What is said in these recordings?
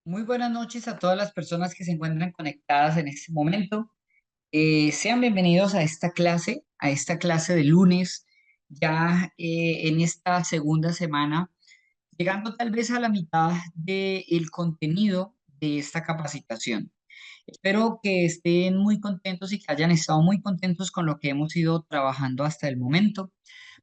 Muy buenas noches a todas las personas que se encuentran conectadas en este momento. Sean bienvenidos a esta clase de lunes, ya en esta segunda semana, llegando tal vez a la mitad del contenido de esta capacitación. Espero que estén muy contentos y que hayan estado muy contentos con lo que hemos ido trabajando hasta el momento.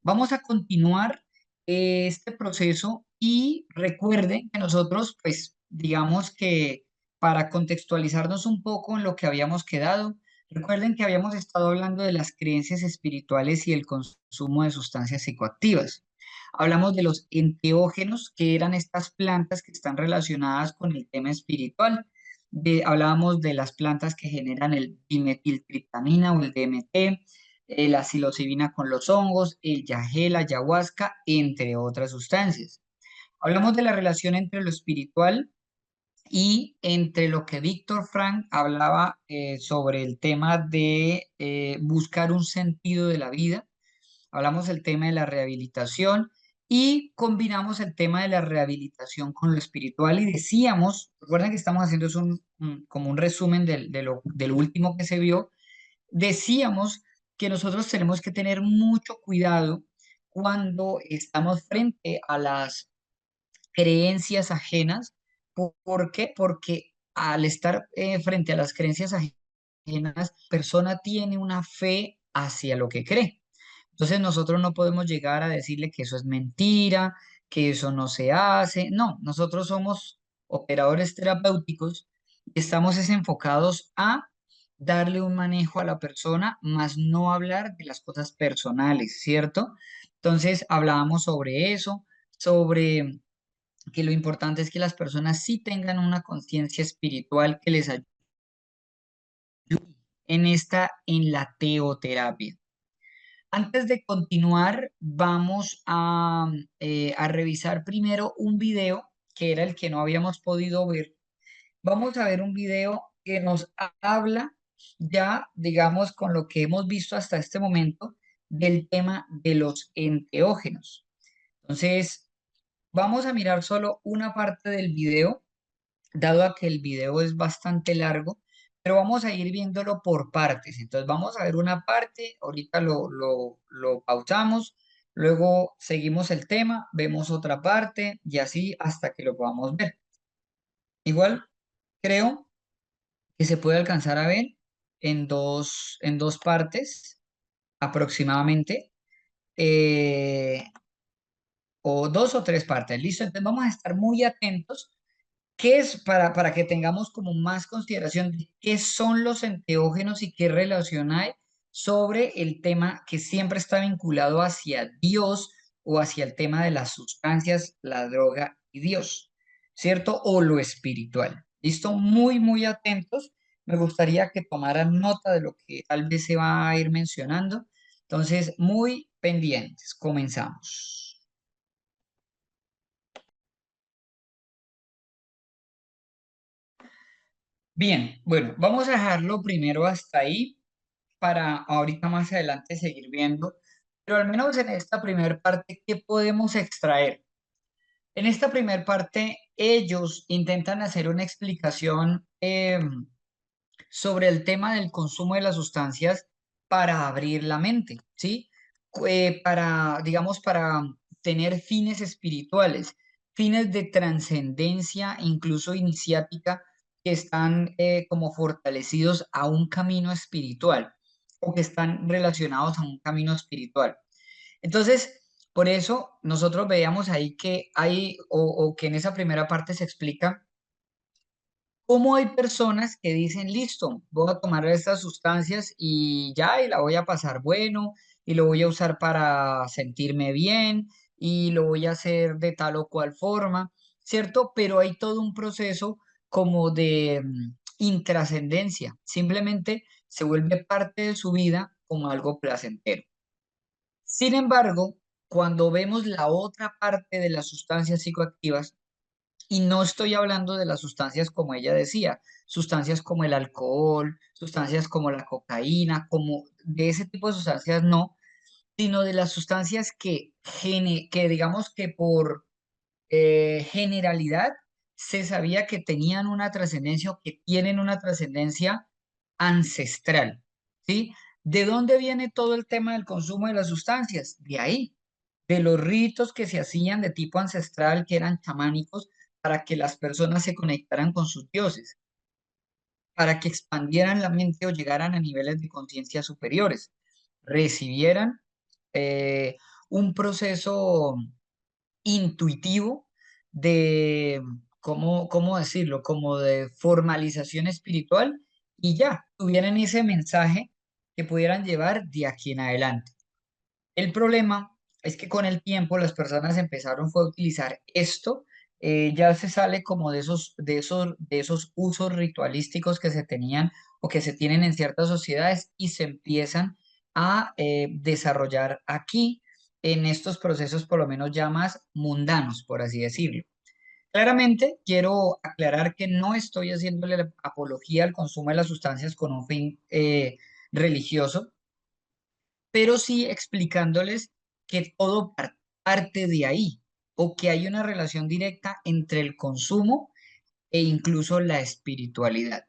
Vamos a continuar este proceso y recuerden que nosotros, pues, digamos que para contextualizarnos un poco en lo que habíamos quedado, recuerden que habíamos estado hablando de las creencias espirituales y el consumo de sustancias psicoactivas. Hablamos de los enteógenos, que eran estas plantas que están relacionadas con el tema espiritual. Hablábamos de las plantas que generan el dimetiltriptamina o el DMT, la psilocibina con los hongos, el yagé, la ayahuasca, entre otras sustancias. Hablamos de la relación entre lo espiritual y entre lo que Víctor Frank hablaba sobre el tema de buscar un sentido de la vida. Hablamos del tema de la rehabilitación y combinamos el tema de la rehabilitación con lo espiritual y decíamos, recuerden que estamos haciendo es como un resumen del último que se vio, decíamos que nosotros tenemos que tener mucho cuidado cuando estamos frente a las creencias ajenas. ¿Por qué? Porque al estar frente a las creencias ajenas, la persona tiene una fe hacia lo que cree. Entonces nosotros no podemos llegar a decirle que eso es mentira, que eso no se hace. No, nosotros somos operadores terapéuticos y estamos es enfocados a darle un manejo a la persona, más no hablar de las cosas personales, ¿cierto? Entonces hablábamos sobre eso, sobre que lo importante es que las personas sí tengan una conciencia espiritual que les ayude en la teoterapia. Antes de continuar, vamos a revisar primero un video que era el que no habíamos podido ver. Vamos a ver un video que nos habla ya, digamos, con lo que hemos visto hasta este momento del tema de los enteógenos. Entonces, vamos a mirar solo una parte del video dado a que el video es bastante largo, pero vamos a ir viéndolo por partes. Entonces vamos a ver una parte, ahorita lo pausamos, luego seguimos el tema, vemos otra parte y así hasta que lo podamos ver. Igual creo que se puede alcanzar a ver en dos partes aproximadamente, eh, o dos o tres partes. ¿Listo? Entonces vamos a estar muy atentos. ¿Qué es para que tengamos como más consideración de qué son los enteógenos y qué relación hay sobre el tema que siempre está vinculado hacia Dios o hacia el tema de las sustancias, la droga y Dios, ¿cierto? O lo espiritual. ¿Listo? Muy, muy atentos. Me gustaría que tomaran nota de lo que tal vez se va a ir mencionando. Entonces, muy pendientes. Comenzamos. Bien, bueno, vamos a dejarlo primero hasta ahí para ahorita más adelante seguir viendo, pero al menos en esta primera parte, ¿qué podemos extraer? En esta primera parte, ellos intentan hacer una explicación sobre el tema del consumo de las sustancias para abrir la mente, ¿sí? Para, digamos, para tener fines espirituales, fines de trascendencia, incluso iniciática, que están como fortalecidos a un camino espiritual o que están relacionados a un camino espiritual. Entonces, por eso nosotros veíamos ahí que hay, o que en esa primera parte se explica cómo hay personas que dicen, listo, voy a tomar estas sustancias y ya, y la voy a pasar bueno, y lo voy a usar para sentirme bien, y lo voy a hacer de tal o cual forma, ¿cierto? Pero hay todo un proceso como de intrascendencia, simplemente se vuelve parte de su vida como algo placentero. Sin embargo, cuando vemos la otra parte de las sustancias psicoactivas, y no estoy hablando de las sustancias como ella decía, sustancias como el alcohol, sustancias como la cocaína, como de ese tipo de sustancias no, sino de las sustancias que digamos que por generalidad se sabía que tenían una trascendencia o que tienen una trascendencia ancestral, ¿sí? ¿De dónde viene todo el tema del consumo de las sustancias? De ahí, de los ritos que se hacían de tipo ancestral, que eran chamánicos, para que las personas se conectaran con sus dioses, para que expandieran la mente o llegaran a niveles de conciencia superiores, recibieran eh, un proceso intuitivo de, ¿cómo decirlo? Como de formalización espiritual y ya, tuvieran ese mensaje que pudieran llevar de aquí en adelante. El problema es que con el tiempo las personas empezaron fue a utilizar esto, ya se sale como de esos usos ritualísticos que se tenían o que se tienen en ciertas sociedades y se empiezan a desarrollar aquí en estos procesos por lo menos ya más mundanos, por así decirlo. Claramente quiero aclarar que no estoy haciéndole la apología al consumo de las sustancias con un fin religioso, pero sí explicándoles que todo parte de ahí o que hay una relación directa entre el consumo e incluso la espiritualidad.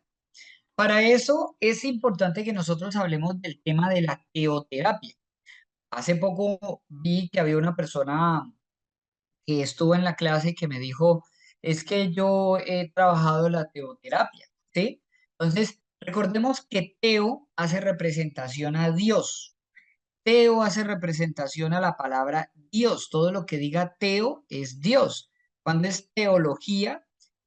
Para eso es importante que nosotros hablemos del tema de la teoterapia. Hace poco vi que había una persona que estuvo en la clase que me dijo, es que yo he trabajado la teoterapia, ¿sí? Entonces, recordemos que Teo hace representación a Dios. Teo hace representación a la palabra Dios. Todo lo que diga Teo es Dios. Cuando es teología,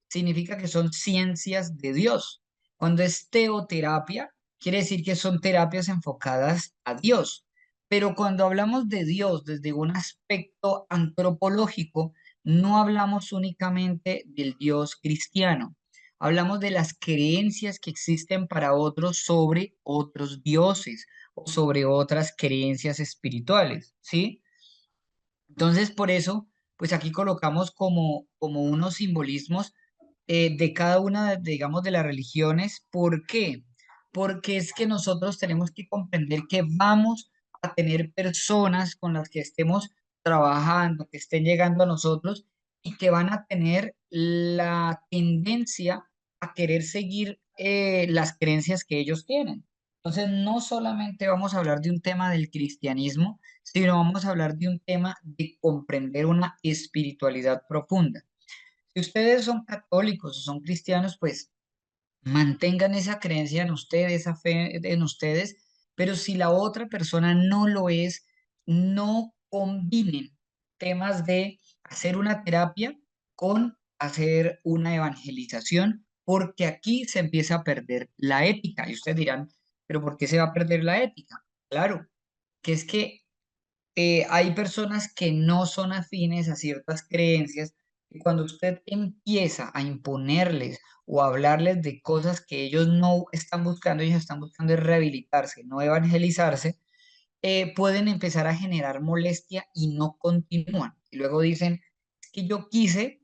significa que son ciencias de Dios. Cuando es teoterapia, quiere decir que son terapias enfocadas a Dios. Pero cuando hablamos de Dios desde un aspecto antropológico, no hablamos únicamente del Dios cristiano. Hablamos de las creencias que existen para otros sobre otros dioses o sobre otras creencias espirituales, ¿sí? Entonces, por eso, pues aquí colocamos como unos simbolismos de cada una, digamos, de las religiones. ¿Por qué? Porque es que nosotros tenemos que comprender que vamos a tener personas con las que estemos trabajando, que estén llegando a nosotros y que van a tener la tendencia a querer seguir las creencias que ellos tienen. Entonces, no solamente vamos a hablar de un tema del cristianismo, sino vamos a hablar de un tema de comprender una espiritualidad profunda. Si ustedes son católicos o son cristianos, pues mantengan esa creencia en ustedes, esa fe en ustedes, pero si la otra persona no lo es, no combinen temas de hacer una terapia con hacer una evangelización, porque aquí se empieza a perder la ética. Y ustedes dirán, pero ¿por qué se va a perder la ética? Claro, que es que hay personas que no son afines a ciertas creencias y cuando usted empieza a imponerles o a hablarles de cosas que ellos no están buscando, ellos están buscando es rehabilitarse, no evangelizarse, pueden empezar a generar molestia y no continúan. Y luego dicen, es que yo quise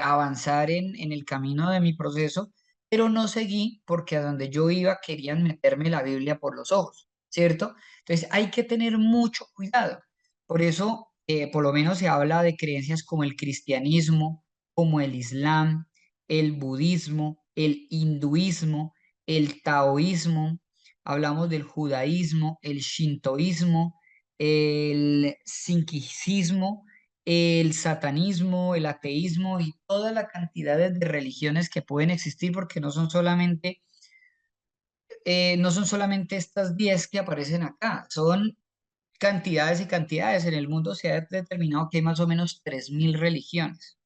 avanzar en el camino de mi proceso, pero no seguí porque a donde yo iba querían meterme la Biblia por los ojos, ¿cierto? Entonces hay que tener mucho cuidado. Por eso, por lo menos se habla de creencias como el cristianismo, como el islam, el budismo, el hinduismo, el taoísmo, hablamos del judaísmo, el shintoísmo, el sinquismo, el satanismo, el ateísmo y toda la cantidad de religiones que pueden existir, porque no son solamente estas 10 que aparecen acá, son cantidades y cantidades. En el mundo se ha determinado que hay más o menos 3.000 religiones.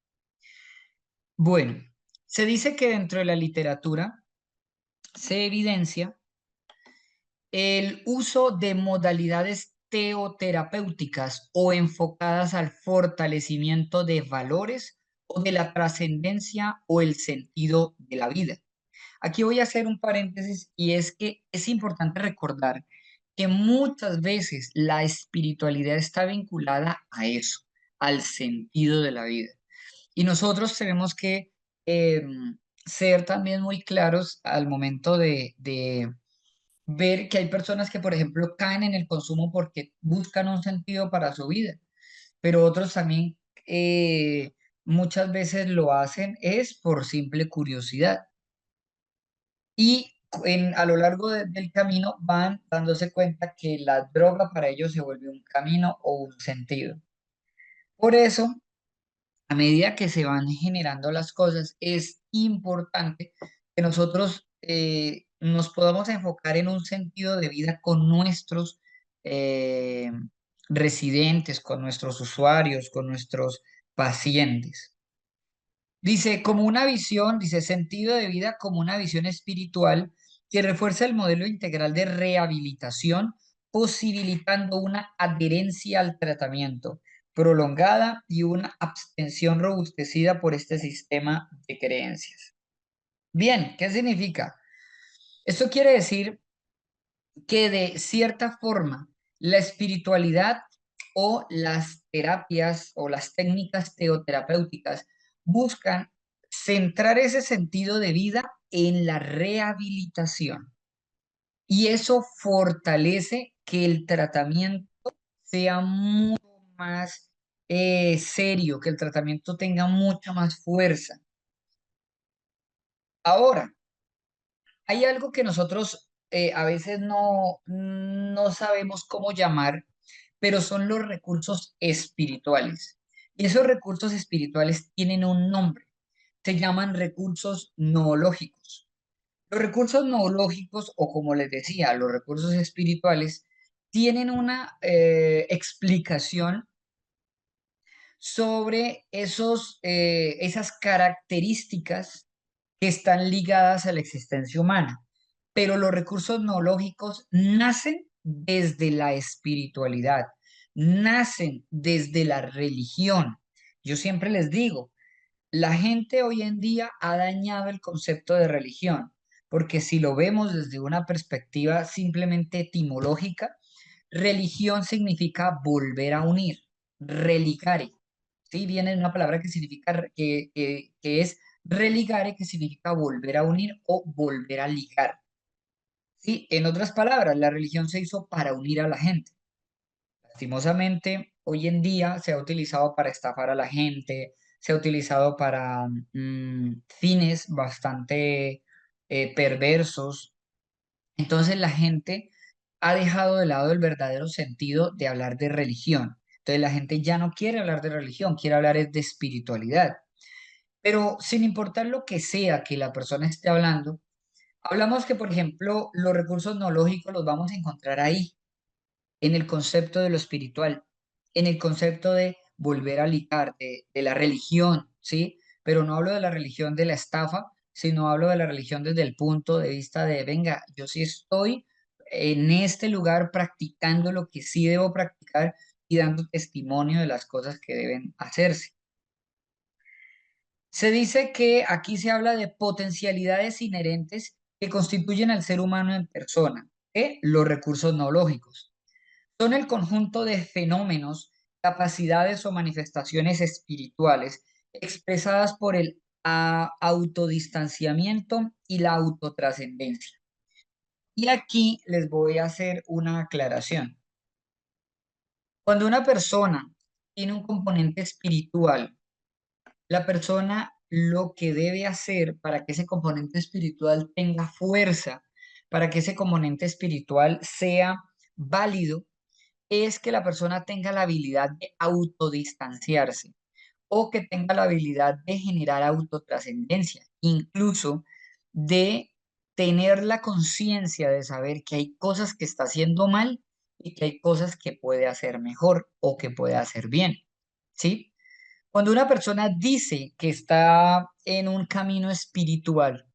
Bueno, se dice que dentro de la literatura se evidencia el uso de modalidades teoterapéuticas o enfocadas al fortalecimiento de valores o de la trascendencia o el sentido de la vida. Aquí voy a hacer un paréntesis y es que es importante recordar que muchas veces la espiritualidad está vinculada a eso, al sentido de la vida. Y nosotros tenemos que eh, ser también muy claros al momento de ver que hay personas que, por ejemplo, caen en el consumo porque buscan un sentido para su vida, pero otros también muchas veces lo hacen es por simple curiosidad. Y a lo largo del camino van dándose cuenta que la droga para ellos se vuelve un camino o un sentido. Por eso, a medida que se van generando las cosas, es importante que nosotros nos podamos enfocar en un sentido de vida con nuestros eh, residentes, con nuestros usuarios, con nuestros pacientes. Dice, como una visión, dice, sentido de vida como una visión espiritual que refuerza el modelo integral de rehabilitación, posibilitando una adherencia al tratamiento prolongada y una abstención robustecida por este sistema de creencias. Bien, ¿qué significa? Esto quiere decir que de cierta forma la espiritualidad o las terapias o las técnicas teoterapéuticas buscan centrar ese sentido de vida en la rehabilitación y eso fortalece que el tratamiento sea mucho más serio, que el tratamiento tenga mucha más fuerza. Ahora, hay algo que nosotros a veces no sabemos cómo llamar, pero son los recursos espirituales. Y esos recursos espirituales tienen un nombre. Se llaman recursos noológicos. Los recursos noológicos, o como les decía, los recursos espirituales, tienen una explicación sobre esas características que están ligadas a la existencia humana. Pero los recursos noológicos nacen desde la espiritualidad, nacen desde la religión. Yo siempre les digo, la gente hoy en día ha dañado el concepto de religión, porque si lo vemos desde una perspectiva simplemente etimológica, religión significa volver a unir, religare. ¿Sí? Viene de una palabra que significa, que es religare, que significa volver a unir o volver a ligar. ¿Sí? En otras palabras, la religión se hizo para unir a la gente. Lastimosamente, hoy en día se ha utilizado para estafar a la gente, se ha utilizado para fines bastante perversos. Entonces la gente ha dejado de lado el verdadero sentido de hablar de religión. Entonces la gente ya no quiere hablar de religión, quiere hablar es de espiritualidad. Pero sin importar lo que sea que la persona esté hablando, hablamos que, por ejemplo, los recursos no lógicos los vamos a encontrar ahí en el concepto de lo espiritual, en el concepto de volver a ligar, de la religión, ¿sí? Pero no hablo de la religión de la estafa, sino hablo de la religión desde el punto de vista de, venga, yo sí estoy en este lugar practicando lo que sí debo practicar y dando testimonio de las cosas que deben hacerse. Se dice que aquí se habla de potencialidades inherentes que constituyen al ser humano en persona, los recursos neológicos. Son el conjunto de fenómenos, capacidades o manifestaciones espirituales expresadas por el autodistanciamiento y la autotrascendencia. Y aquí les voy a hacer una aclaración. Cuando una persona tiene un componente espiritual, la persona lo que debe hacer para que ese componente espiritual tenga fuerza, para que ese componente espiritual sea válido, es que la persona tenga la habilidad de autodistanciarse o que tenga la habilidad de generar autotrascendencia, incluso de tener la conciencia de saber que hay cosas que está haciendo mal y que hay cosas que puede hacer mejor o que puede hacer bien, ¿sí? Cuando una persona dice que está en un camino espiritual,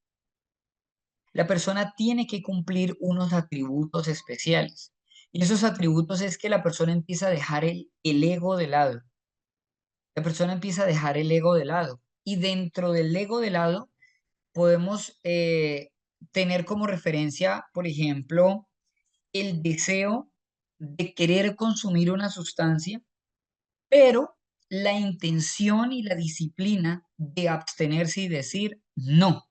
la persona tiene que cumplir unos atributos especiales. Y esos atributos es que la persona empieza a dejar el ego de lado. La persona empieza a dejar el ego de lado. Y dentro del ego de lado podemos tener como referencia, por ejemplo, el deseo de querer consumir una sustancia, pero la intención y la disciplina de abstenerse y decir no.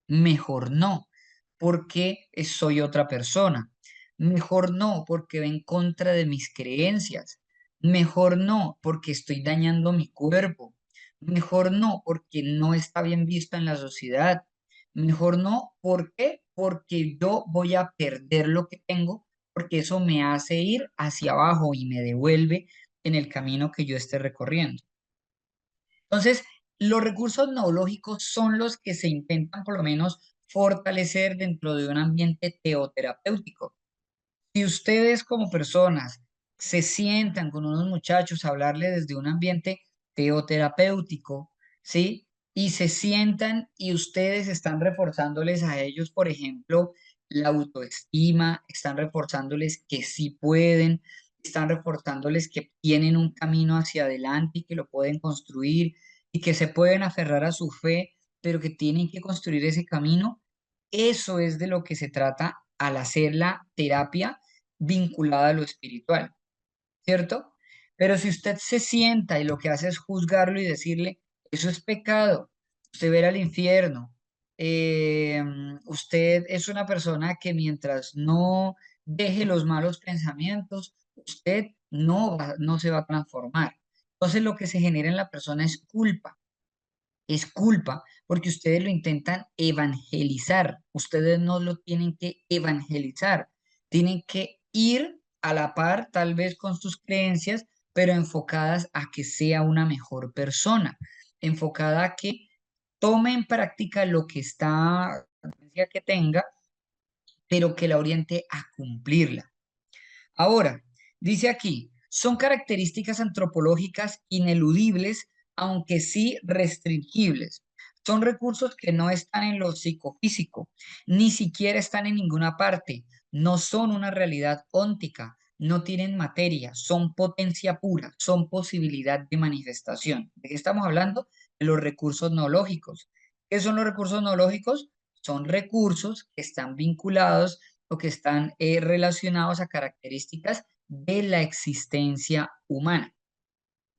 Mejor no, porque soy otra persona. Mejor no, porque va en contra de mis creencias. Mejor no, porque estoy dañando mi cuerpo. Mejor no, porque no está bien visto en la sociedad. Mejor no, ¿por qué? Porque yo voy a perder lo que tengo, porque eso me hace ir hacia abajo y me devuelve en el camino que yo esté recorriendo. Entonces, los recursos neológicos son los que se intentan por lo menos fortalecer dentro de un ambiente teoterapéutico. Si ustedes como personas se sientan con unos muchachos a hablarle desde un ambiente teoterapéutico, ¿sí? Y se sientan y ustedes están reforzándoles a ellos, por ejemplo, la autoestima, están reforzándoles que sí pueden, están reforzándoles que tienen un camino hacia adelante y que lo pueden construir y que se pueden aferrar a su fe, pero que tienen que construir ese camino. Eso es de lo que se trata al hacer la terapia vinculada a lo espiritual, ¿cierto? Pero si usted se sienta y lo que hace es juzgarlo y decirle, eso es pecado, usted verá al infierno, usted es una persona que mientras no deje los malos pensamientos, usted no se va a transformar. Entonces lo que se genera en la persona es culpa porque ustedes lo intentan evangelizar. Ustedes no lo tienen que evangelizar, tienen que ir a la par tal vez con sus creencias, pero enfocadas a que sea una mejor persona, enfocada a que tome en práctica lo que está, que tenga, pero que la oriente a cumplirla. Ahora, dice aquí, son características antropológicas ineludibles, aunque sí restringibles. Son recursos que no están en lo psicofísico, ni siquiera están en ninguna parte, no son una realidad óntica, no tienen materia, son potencia pura, son posibilidad de manifestación. ¿De qué estamos hablando? De los recursos noológicos. ¿Qué son los recursos noológicos? Son recursos que están vinculados o que están relacionados a características de la existencia humana.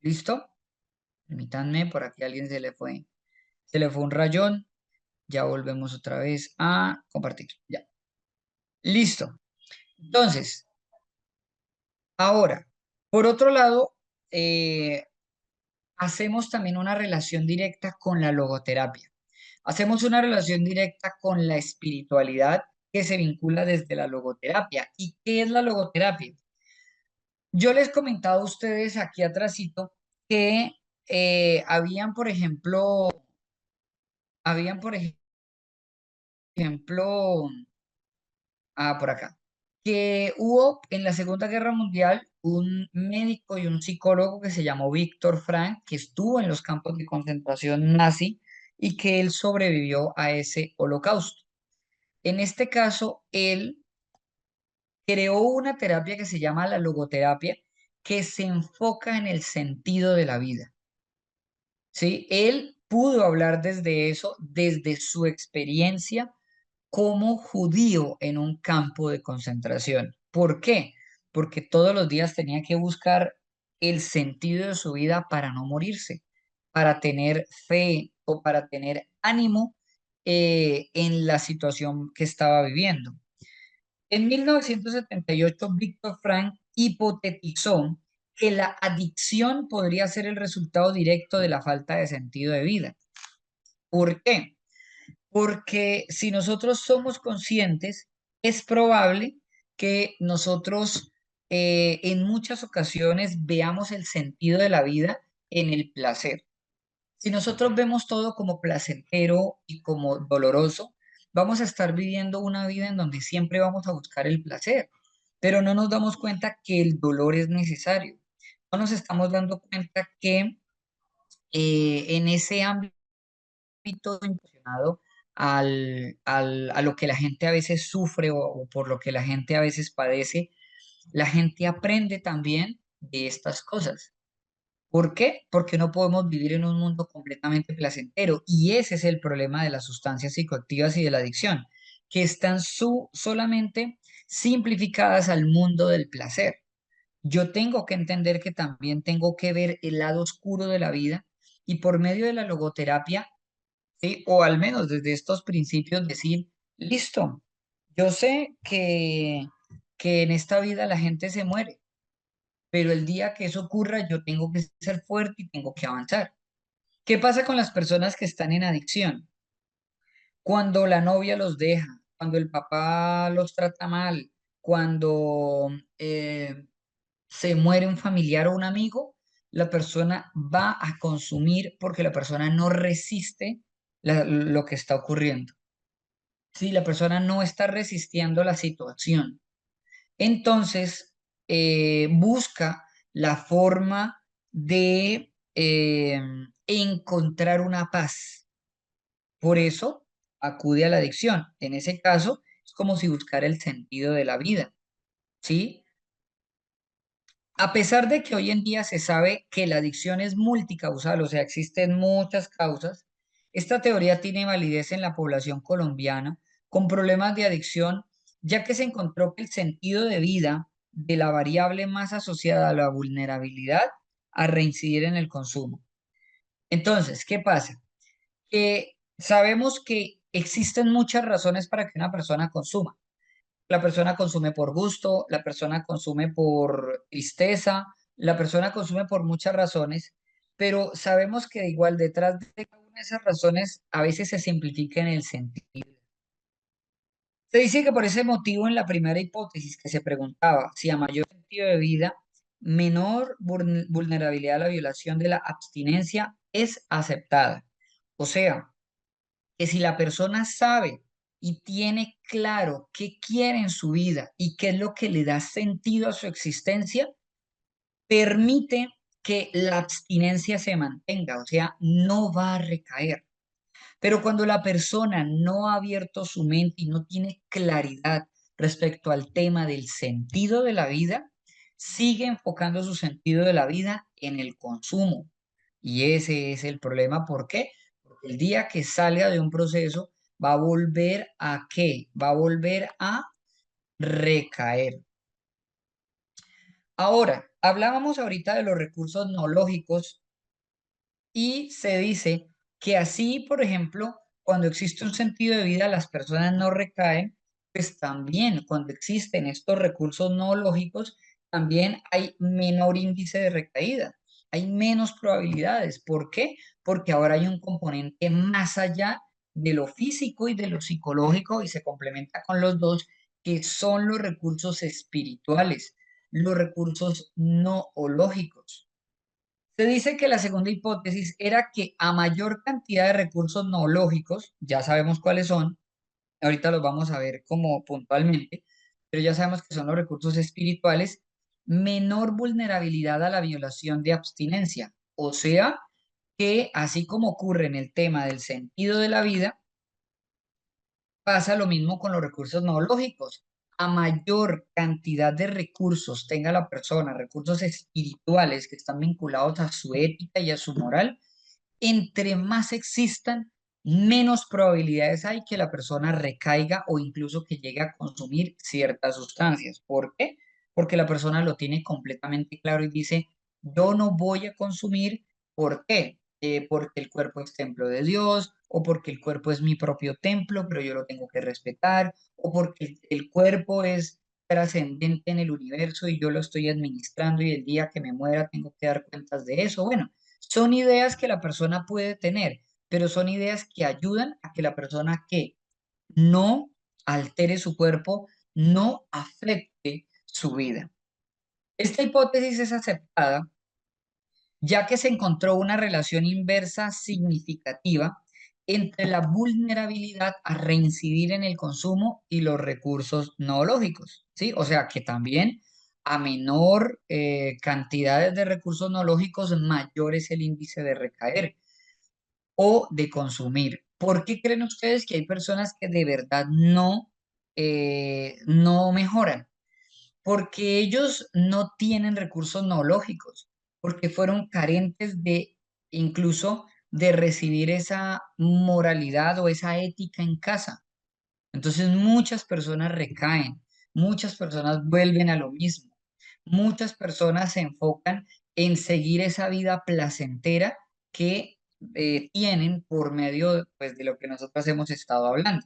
¿Listo? Permítanme, por aquí a alguien se le fue un rayón. Ya volvemos otra vez a compartir. Ya. Listo. Entonces, ahora, por otro lado, eh, hacemos también una relación directa con la logoterapia. Hacemos una relación directa con la espiritualidad que se vincula desde la logoterapia. ¿Y qué es la logoterapia? Yo les comentaba a ustedes aquí atrásito que habían, por ejemplo, por acá, que hubo en la Segunda Guerra Mundial un médico y un psicólogo que se llamó Víctor Frank, que estuvo en los campos de concentración nazi y que él sobrevivió a ese holocausto. En este caso, él creó una terapia que se llama la logoterapia, que se enfoca en el sentido de la vida. ¿Sí? Él pudo hablar desde eso, desde su experiencia como judío en un campo de concentración. ¿Por qué? Porque todos los días tenía que buscar el sentido de su vida para no morirse, para tener fe o para tener ánimo en la situación que estaba viviendo. En 1978, Víctor Frank hipotetizó que la adicción podría ser el resultado directo de la falta de sentido de vida. ¿Por qué? Porque si nosotros somos conscientes, es probable que nosotros en muchas ocasiones veamos el sentido de la vida en el placer. Si nosotros vemos todo como placentero y como doloroso, vamos a estar viviendo una vida en donde siempre vamos a buscar el placer, pero no nos damos cuenta que el dolor es necesario. No nos estamos dando cuenta que en ese ámbito relacionado a lo que la gente a veces sufre o por lo que la gente a veces padece, la gente aprende también de estas cosas. ¿Por qué? Porque no podemos vivir en un mundo completamente placentero. Y ese es el problema de las sustancias psicoactivas y de la adicción, que están solamente simplificadas al mundo del placer. Yo tengo que entender que también tengo que ver el lado oscuro de la vida y por medio de la logoterapia, ¿sí? O al menos desde estos principios decir, listo, yo sé que en esta vida la gente se muere, pero el día que eso ocurra yo tengo que ser fuerte y tengo que avanzar. ¿Qué pasa con las personas que están en adicción? Cuando la novia los deja, cuando el papá los trata mal, cuando se muere un familiar o un amigo, la persona va a consumir porque la persona no resiste lo que está ocurriendo. Si la persona no está resistiendo la situación, entonces busca la forma de encontrar una paz. Por eso acude a la adicción. En ese caso, es como si buscara el sentido de la vida, ¿sí? A pesar de que hoy en día se sabe que la adicción es multicausal, o sea, existen muchas causas, esta teoría tiene validez en la población colombiana con problemas de adicción, ya que se encontró que el sentido de vida de la variable más asociada a la vulnerabilidad a reincidir en el consumo. Entonces, ¿qué pasa? Que sabemos que existen muchas razones para que una persona consuma. La persona consume por gusto, la persona consume por tristeza, la persona consume por muchas razones, pero sabemos que igual detrás de cada una de esas razones a veces se simplifica en el sentido. Se dice que por ese motivo en la primera hipótesis que se preguntaba si a mayor sentido de vida, menor vulnerabilidad a la violación de la abstinencia es aceptada. O sea, que si la persona sabe y tiene claro qué quiere en su vida y qué es lo que le da sentido a su existencia, permite que la abstinencia se mantenga, o sea, no va a recaer. Pero cuando la persona no ha abierto su mente y no tiene claridad respecto al tema del sentido de la vida, sigue enfocando su sentido de la vida en el consumo. Y ese es el problema. ¿Por qué? Porque el día que salga de un proceso va a volver a ¿qué? Va a volver a recaer. Ahora, hablábamos ahorita de los recursos no lógicos y se dice que así, por ejemplo, cuando existe un sentido de vida, las personas no recaen, pues también cuando existen estos recursos no lógicos, también hay menor índice de recaída, hay menos probabilidades. ¿Por qué? Porque ahora hay un componente más allá de lo físico y de lo psicológico y se complementa con los dos, que son los recursos espirituales, los recursos no lógicos. Se dice que la segunda hipótesis era que a mayor cantidad de recursos no lógicos, ya sabemos cuáles son, ahorita los vamos a ver como puntualmente, pero ya sabemos que son los recursos espirituales, menor vulnerabilidad a la violación de abstinencia. O sea, que así como ocurre en el tema del sentido de la vida, pasa lo mismo con los recursos no lógicos. A mayor cantidad de recursos tenga la persona, recursos espirituales que están vinculados a su ética y a su moral, entre más existan, menos probabilidades hay que la persona recaiga o incluso que llegue a consumir ciertas sustancias. ¿Por qué? Porque la persona lo tiene completamente claro y dice, yo no voy a consumir. ¿Por qué? Porque el cuerpo es templo de Dios, o porque el cuerpo es mi propio templo, pero yo lo tengo que respetar, o porque el cuerpo es trascendente en el universo y yo lo estoy administrando y el día que me muera tengo que dar cuentas de eso. Bueno, son ideas que la persona puede tener, pero son ideas que ayudan a que la persona que no altere su cuerpo, no afecte su vida. Esta hipótesis es aceptada ya que se encontró una relación inversa significativa entre la vulnerabilidad a reincidir en el consumo y los recursos no lógicos, ¿sí? O sea que también a menor cantidades de recursos no lógicos, mayor es el índice de recaer o de consumir. ¿Por qué creen ustedes que hay personas que de verdad no mejoran? Porque ellos no tienen recursos no lógicos, porque fueron carentes de incluso de recibir esa moralidad o esa ética en casa. Entonces muchas personas recaen, muchas personas vuelven a lo mismo, muchas personas se enfocan en seguir esa vida placentera que tienen por medio pues, de lo que nosotros hemos estado hablando.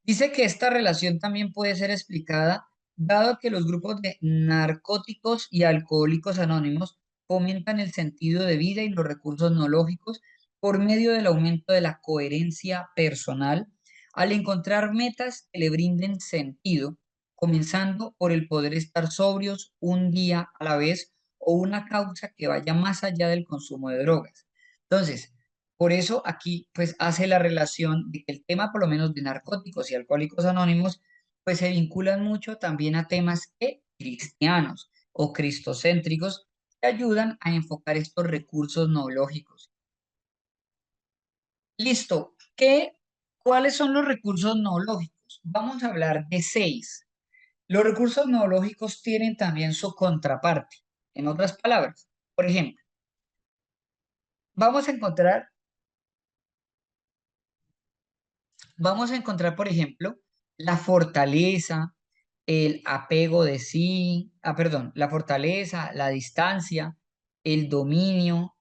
Dice que esta relación también puede ser explicada dado que los grupos de narcóticos y alcohólicos anónimos fomentan el sentido de vida y los recursos no lógicos por medio del aumento de la coherencia personal al encontrar metas que le brinden sentido, comenzando por el poder estar sobrios un día a la vez o una causa que vaya más allá del consumo de drogas. Entonces, por eso aquí pues hace la relación de que el tema por lo menos de narcóticos y alcohólicos anónimos pues se vinculan mucho también a temas cristianos o cristocéntricos que ayudan a enfocar estos recursos noológicos. Listo. ¿Cuáles son los recursos noológicos? Vamos a hablar de 6. Los recursos noológicos tienen también su contraparte. En otras palabras, por ejemplo, vamos a encontrar, por ejemplo, la fortaleza, el apego de sí, perdón, la fortaleza, la distancia, el dominio,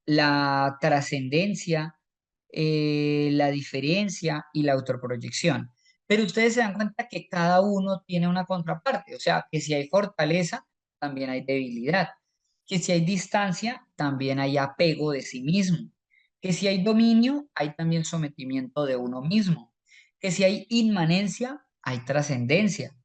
la trascendencia, la diferencia y la autoproyección. Pero ustedes se dan cuenta que cada uno tiene una contraparte, o sea, que si hay fortaleza, también hay debilidad, que si hay distancia, también hay apego de sí mismo, que si hay dominio, hay también sometimiento de uno mismo, que si hay inmanencia, hay trascendencia,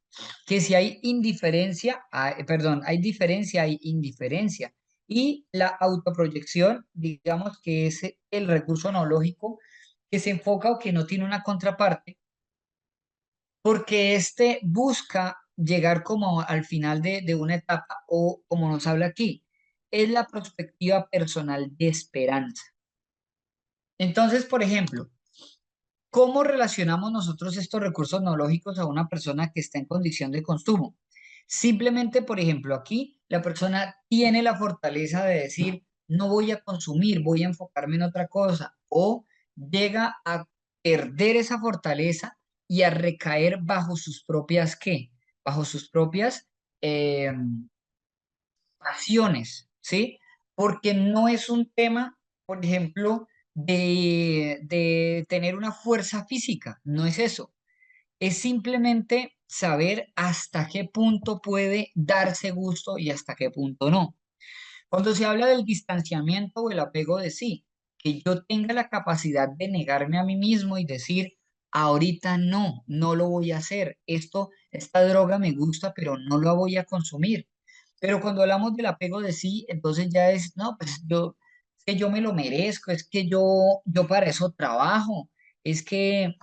que si hay indiferencia, perdón, hay diferencia, hay indiferencia. Y la autoproyección, digamos que es el recurso analógico que se enfoca o que no tiene una contraparte, porque este busca llegar como al final de una etapa o como nos habla aquí, es la perspectiva personal de esperanza. Entonces, por ejemplo, ¿cómo relacionamos nosotros estos recursos neológicos a una persona que está en condición de consumo? Simplemente, por ejemplo, aquí la persona tiene la fortaleza de decir, no voy a consumir, voy a enfocarme en otra cosa, o llega a perder esa fortaleza y a recaer bajo sus propias, ¿qué? Bajo sus propias eh, pasiones, ¿sí? Porque no es un tema, por ejemplo, de tener una fuerza física, no es eso. Es simplemente saber hasta qué punto puede darse gusto y hasta qué punto no. Cuando se habla del distanciamiento o el apego de sí, que yo tenga la capacidad de negarme a mí mismo y decir, ahorita no, no lo voy a hacer. Esta droga me gusta, pero no la voy a consumir. Pero cuando hablamos del apego de sí, entonces ya es, no, pues es que yo me lo merezco, es que yo para eso trabajo, es que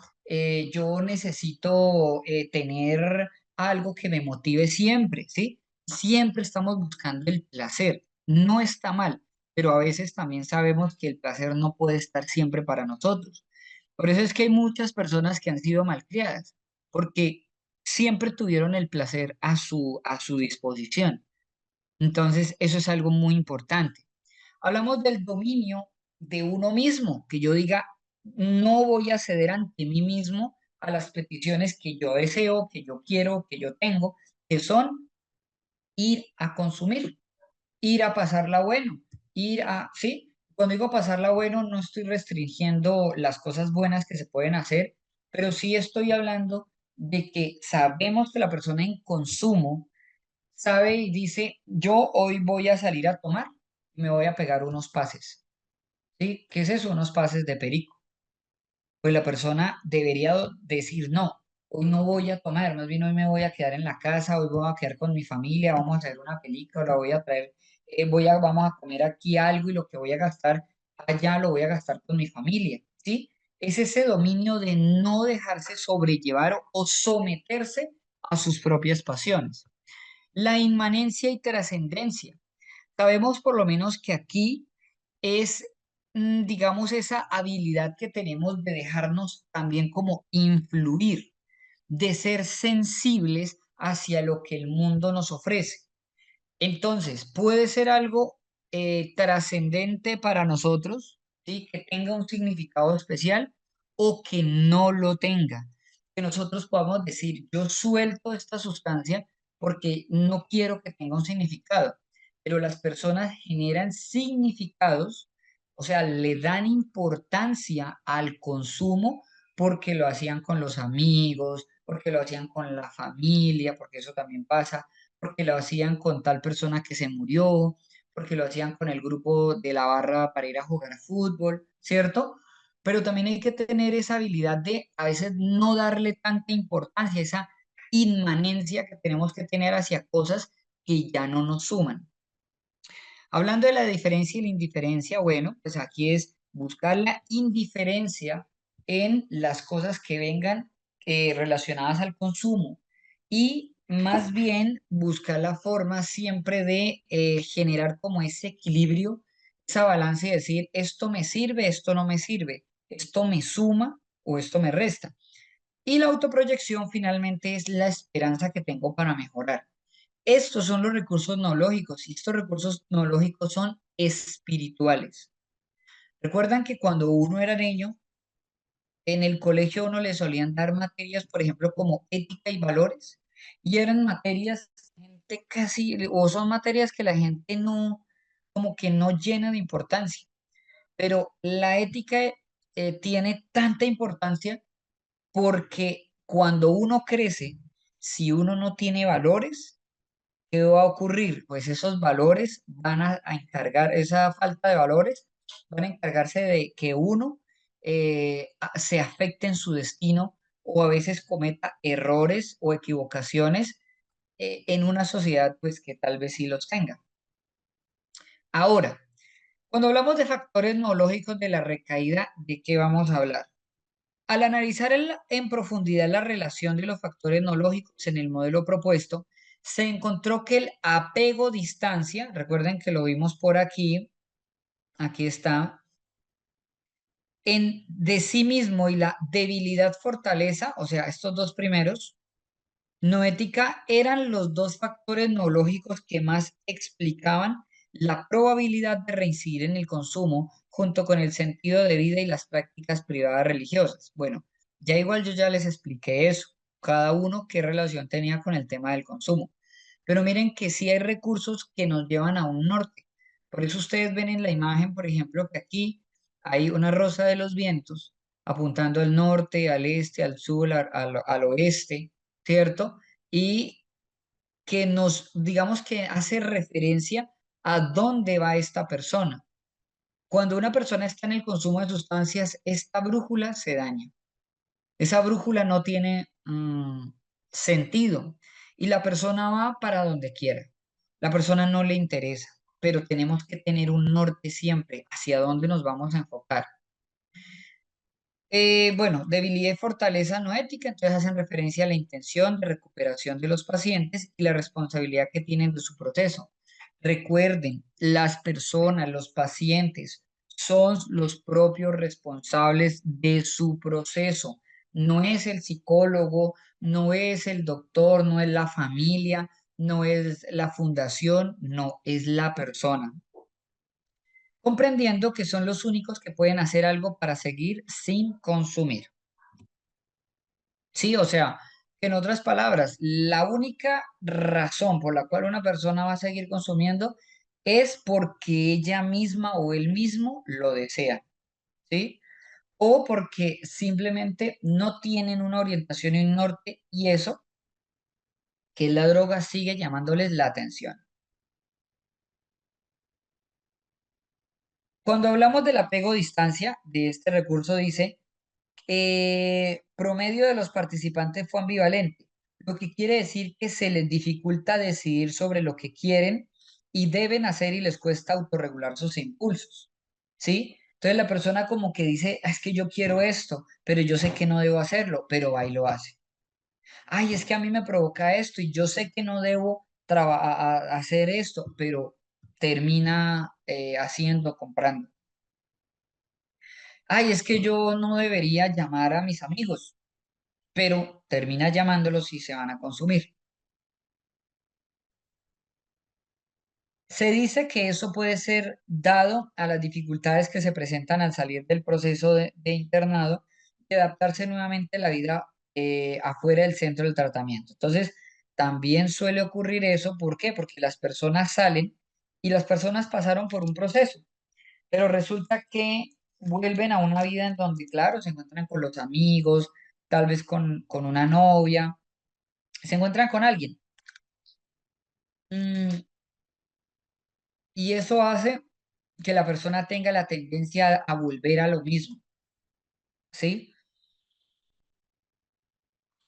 yo necesito tener algo que me motive siempre, ¿sí? Siempre estamos buscando el placer. No está mal, pero a veces también sabemos que el placer no puede estar siempre para nosotros. Por eso es que hay muchas personas que han sido malcriadas, porque siempre tuvieron el placer a su disposición. Entonces, eso es algo muy importante. Hablamos del dominio de uno mismo, que yo diga, no voy a ceder ante mí mismo a las peticiones que yo deseo, que yo quiero, que yo tengo, que son ir a consumir, ir a pasarla bueno, sí, cuando digo pasarla bueno, no estoy restringiendo las cosas buenas que se pueden hacer, pero sí estoy hablando de que sabemos que la persona en consumo sabe y dice, yo hoy voy a salir a tomar, me voy a pegar unos pases, ¿sí? ¿Qué es eso? Unos pases de perico. Pues la persona debería decir, no, hoy no voy a tomar, más bien hoy me voy a quedar en la casa, hoy voy a quedar con mi familia, vamos a hacer una película, voy a traer, vamos a comer aquí algo y lo que voy a gastar allá lo voy a gastar con mi familia, ¿sí? Es ese dominio de no dejarse sobrellevar o someterse a sus propias pasiones. La inmanencia y trascendencia. Sabemos por lo menos que aquí es, digamos, esa habilidad que tenemos de dejarnos también como influir, de ser sensibles hacia lo que el mundo nos ofrece. Entonces, puede ser algo trascendente para nosotros, ¿sí? Que tenga un significado especial o que no lo tenga. Que nosotros podamos decir, yo suelto esta sustancia porque no quiero que tenga un significado. Pero las personas generan significados, o sea, le dan importancia al consumo porque lo hacían con los amigos, porque lo hacían con la familia, porque eso también pasa porque lo hacían con tal persona que se murió, porque lo hacían con el grupo de la barra para ir a jugar fútbol, ¿cierto? Pero también hay que tener esa habilidad de a veces no darle tanta importancia, esa inmanencia que tenemos que tener hacia cosas que ya no nos suman. Hablando de la diferencia y la indiferencia, bueno, pues aquí es buscar la indiferencia en las cosas que vengan relacionadas al consumo y más bien buscar la forma siempre de generar como ese equilibrio, esa balanza y decir, esto me sirve, esto no me sirve, esto me suma o esto me resta. Y la autoproyección finalmente es la esperanza que tengo para mejorar. Estos son los recursos neológicos y estos recursos neológicos son espirituales. Recuerdan que cuando uno era niño, en el colegio a uno le solían dar materias, por ejemplo, como ética y valores, y eran materias, gente casi, o son materias que la gente no, como que no llena de importancia, pero la ética tiene tanta importancia porque cuando uno crece, si uno no tiene valores, ¿qué va a ocurrir? Pues esos valores van a encargar, esa falta de valores, van a encargarse de que uno se afecte en su destino o a veces cometa errores o equivocaciones en una sociedad pues que tal vez sí los tenga. Ahora, cuando hablamos de factores neológicos de la recaída, ¿de qué vamos a hablar? Al analizar en profundidad la relación de los factores neológicos en el modelo propuesto, se encontró que el apego-distancia, recuerden que lo vimos por aquí, aquí está, en de sí mismo y la debilidad-fortaleza, o sea, estos dos primeros, noética eran los dos factores neológicos que más explicaban la probabilidad de reincidir en el consumo junto con el sentido de vida y las prácticas privadas religiosas. Bueno, ya igual yo ya les expliqué eso, cada uno qué relación tenía con el tema del consumo. Pero miren que sí hay recursos que nos llevan a un norte. Por eso ustedes ven en la imagen, por ejemplo, que aquí hay una rosa de los vientos apuntando al norte, al este, al sur, al oeste, ¿cierto? Y que nos, digamos que hace referencia a dónde va esta persona. Cuando una persona está en el consumo de sustancias, esta brújula se daña. Esa brújula no tiene sentido y la persona va para donde quiera. La persona no le interesa, pero tenemos que tener un norte siempre hacia dónde nos vamos a enfocar. Bueno, debilidad y fortaleza no ética, entonces hacen referencia a la intención de recuperación de los pacientes y la responsabilidad que tienen de su proceso. Recuerden, las personas, los pacientes, son los propios responsables de su proceso. No es el psicólogo, no es el doctor, no es la familia, no es la fundación, no, es la persona comprendiendo que son los únicos que pueden hacer algo para seguir sin consumir. Sí, o sea, en otras palabras, la única razón por la cual una persona va a seguir consumiendo es porque ella misma o él mismo lo desea, ¿sí? O porque simplemente no tienen una orientación y un norte y eso, que la droga sigue llamándoles la atención. Cuando hablamos del apego-distancia, de este recurso dice promedio de los participantes fue ambivalente, lo que quiere decir que se les dificulta decidir sobre lo que quieren y deben hacer y les cuesta autorregular sus impulsos, ¿sí? Entonces la persona como que dice, "Ah, es que yo quiero esto, pero yo sé que no debo hacerlo, pero va y lo hace. Ay, es que a mí me provoca esto y yo sé que no debo hacer esto, pero termina haciendo, comprando. Ay, es que yo no debería llamar a mis amigos, pero termina llamándolos y se van a consumir. Se dice que eso puede ser dado a las dificultades que se presentan al salir del proceso de internado y adaptarse nuevamente a la vida afuera del centro del tratamiento. Entonces, también suele ocurrir eso. ¿Por qué? Porque las personas salen y las personas pasaron por un proceso, pero resulta que vuelven a una vida en donde, claro, se encuentran con los amigos, tal vez con una novia, se encuentran con alguien Mm, y eso hace que la persona tenga la tendencia a volver a lo mismo, ¿sí?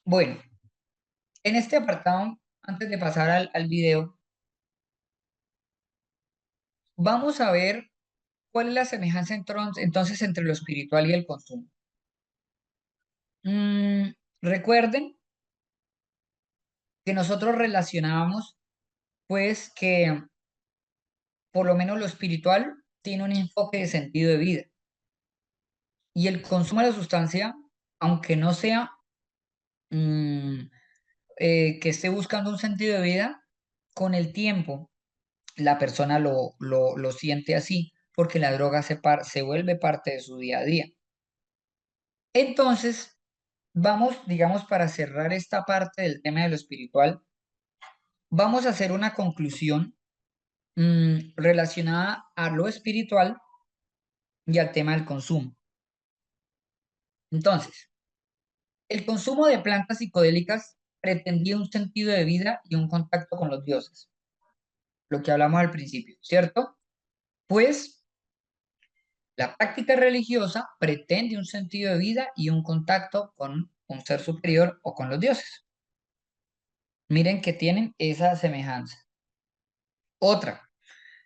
Bueno, en este apartado, antes de pasar al video, vamos a ver cuál es la semejanza entonces entre lo espiritual y el consumo. Recuerden que nosotros relacionábamos, pues, que por lo menos lo espiritual tiene un enfoque de sentido de vida y el consumo de la sustancia, aunque no sea mm, que esté buscando un sentido de vida, con el tiempo la persona lo siente así, porque la droga se vuelve parte de su día a día. Entonces, vamos, digamos, para cerrar esta parte del tema de lo espiritual, vamos a hacer una conclusión relacionada a lo espiritual y al tema del consumo. Entonces, el consumo de plantas psicodélicas pretendía un sentido de vida y un contacto con los dioses, lo que hablamos al principio, ¿cierto? Pues la práctica religiosa pretende un sentido de vida y un contacto con un ser superior o con los dioses. Miren que tienen esa semejanza. Otra,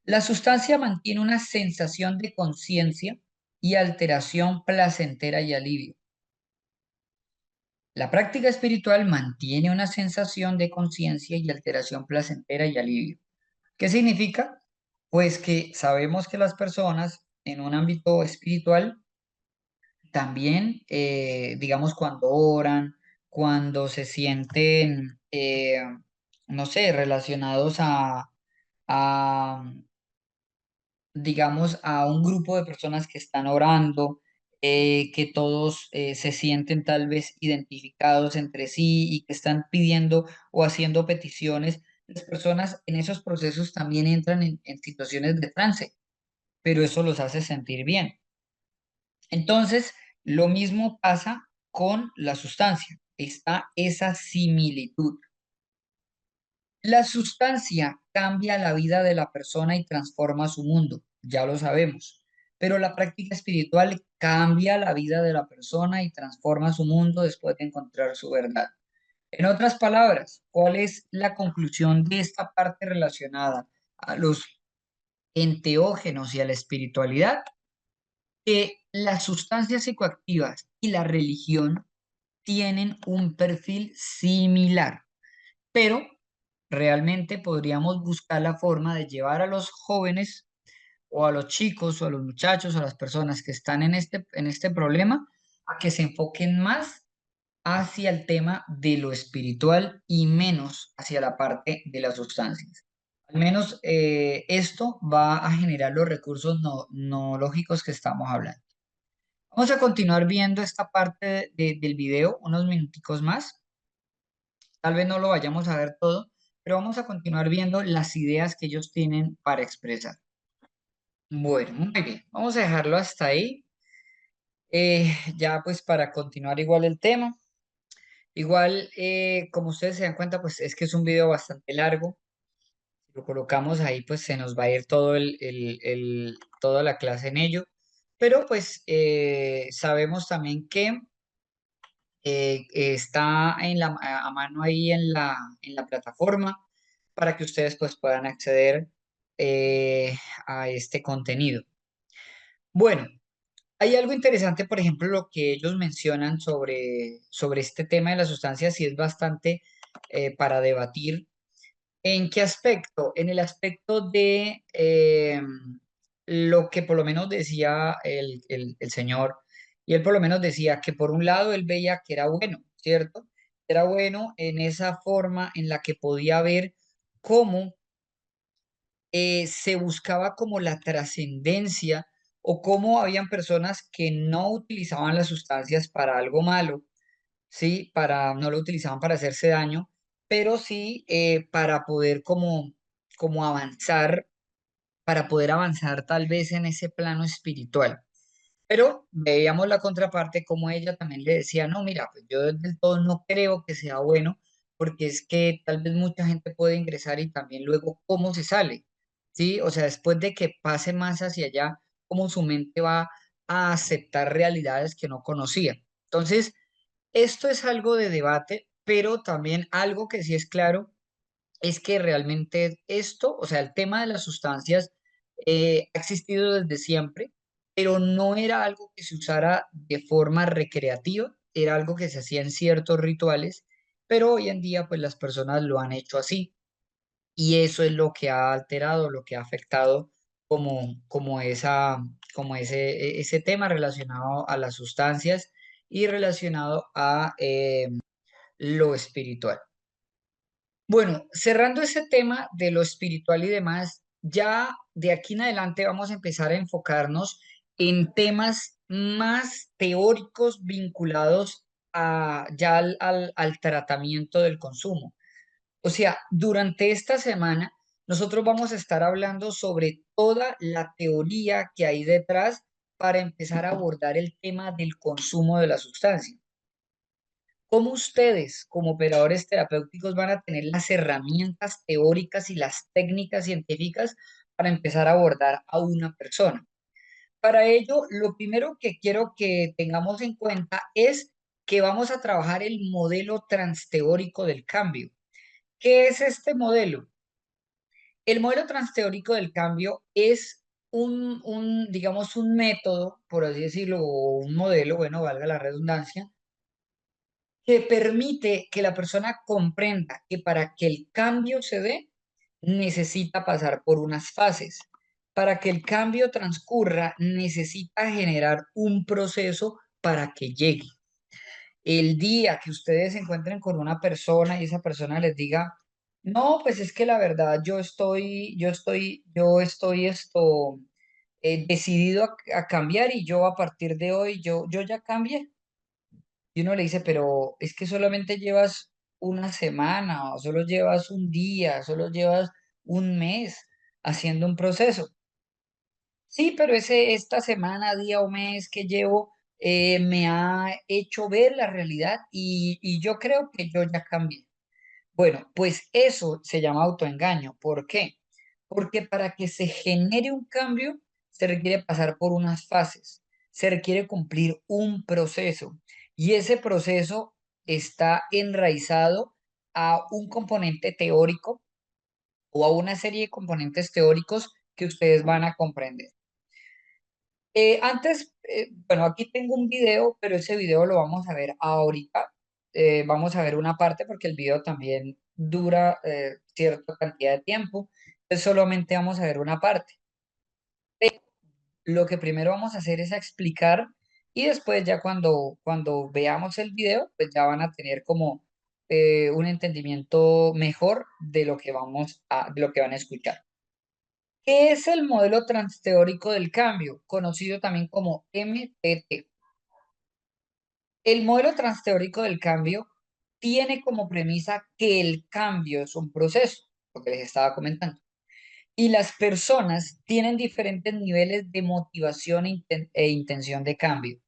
la sustancia mantiene una sensación de conciencia y alteración placentera y alivio. La práctica espiritual mantiene una sensación de conciencia y alteración placentera y alivio. ¿Qué significa? Pues que sabemos que las personas en un ámbito espiritual también, digamos, cuando oran, cuando se sienten, no sé, relacionados a, digamos, a un grupo de personas que están orando, que todos se sienten tal vez identificados entre sí y que están pidiendo o haciendo peticiones. Las personas en esos procesos también entran en situaciones de trance, pero eso los hace sentir bien. Entonces, lo mismo pasa con la sustancia. Está esa similitud. La sustancia cambia la vida de la persona y transforma su mundo, ya lo sabemos, pero la práctica espiritual cambia la vida de la persona y transforma su mundo después de encontrar su verdad. En otras palabras, ¿cuál es la conclusión de esta parte relacionada a los enteógenos y a la espiritualidad? Que las sustancias psicoactivas y la religión tienen un perfil similar, pero realmente podríamos buscar la forma de llevar a los jóvenes o a los chicos o a los muchachos o a las personas que están en este problema a que se enfoquen más hacia el tema de lo espiritual y menos hacia la parte de las sustancias. Al menos esto va a generar los recursos no lógicos que estamos hablando. Vamos a continuar viendo esta parte del video unos minuticos más. Tal vez no lo vayamos a ver todo, pero vamos a continuar viendo las ideas que ellos tienen para expresar. Bueno, muy bien. Vamos a dejarlo hasta ahí. Ya pues para continuar igual el tema. Igual, como ustedes se dan cuenta, pues es que es un video bastante largo. Si lo colocamos ahí, pues se nos va a ir todo toda la clase en ello. Pero pues sabemos también que está a mano ahí en la plataforma para que ustedes pues puedan acceder a este contenido. Bueno, hay algo interesante, por ejemplo, lo que ellos mencionan sobre este tema de las sustancias y es bastante para debatir. ¿En qué aspecto? En el aspecto de lo que por lo menos decía el señor, y él por lo menos decía que por un lado él veía que era bueno, ¿cierto? Era bueno en esa forma en la que podía ver cómo se buscaba como la trascendencia o cómo habían personas que no utilizaban las sustancias para algo malo, ¿sí? No lo utilizaban para hacerse daño, pero sí para poder como avanzar, para poder avanzar tal vez en ese plano espiritual. Pero veíamos la contraparte como ella también le decía, no, mira, pues yo del todo no creo que sea bueno porque es que tal vez mucha gente puede ingresar y también luego cómo se sale, ¿sí? O sea, después de que pase más hacia allá, cómo su mente va a aceptar realidades que no conocía. Entonces, esto es algo de debate, pero también algo que sí es claro es que realmente esto, o sea, el tema de las sustancias ha existido desde siempre, pero no era algo que se usara de forma recreativa, era algo que se hacía en ciertos rituales, pero hoy en día pues las personas lo han hecho así y eso es lo que ha alterado, lo que ha afectado como ese tema relacionado a las sustancias y relacionado a lo espiritual. Bueno, cerrando ese tema de lo espiritual y demás, ya de aquí en adelante vamos a empezar a enfocarnos en temas más teóricos vinculados ya al tratamiento del consumo. O sea, durante esta semana nosotros vamos a estar hablando sobre toda la teoría que hay detrás para empezar a abordar el tema del consumo de la sustancia. ¿Cómo ustedes, como operadores terapéuticos, van a tener las herramientas teóricas y las técnicas científicas para empezar a abordar a una persona? Para ello, lo primero que quiero que tengamos en cuenta es que vamos a trabajar el modelo transteórico del cambio. ¿Qué es este modelo? El modelo transteórico del cambio es digamos, un método, por así decirlo, o un modelo, bueno, valga la redundancia, que permite que la persona comprenda que para que el cambio se dé, necesita pasar por unas fases. Para que el cambio transcurra, necesita generar un proceso para que llegue. El día que ustedes se encuentren con una persona y esa persona les diga, no, pues es que la verdad yo estoy decidido a cambiar y yo a partir de hoy, yo ya cambié. Y uno le dice, pero es que solamente llevas una semana, o solo llevas un día, solo llevas un mes haciendo un proceso. Sí, pero esta semana, día o mes que llevo me ha hecho ver la realidad y yo creo que yo ya cambié. Bueno, pues eso se llama autoengaño. ¿Por qué? Porque para que se genere un cambio se requiere pasar por unas fases, se requiere cumplir un proceso y ese proceso está enraizado a un componente teórico o a una serie de componentes teóricos que ustedes van a comprender. Bueno, aquí tengo un video, pero ese video lo vamos a ver ahorita. Vamos a ver una parte porque el video también dura cierta cantidad de tiempo. Entonces solamente vamos a ver una parte. Lo que primero vamos a hacer es explicar y después ya cuando veamos el video, pues ya van a tener como un entendimiento mejor de lo que van a escuchar. ¿Qué es el modelo transteórico del cambio, conocido también como MTT? El modelo transteórico del cambio tiene como premisa que el cambio es un proceso, lo que les estaba comentando, y las personas tienen diferentes niveles de motivación e intención de cambio.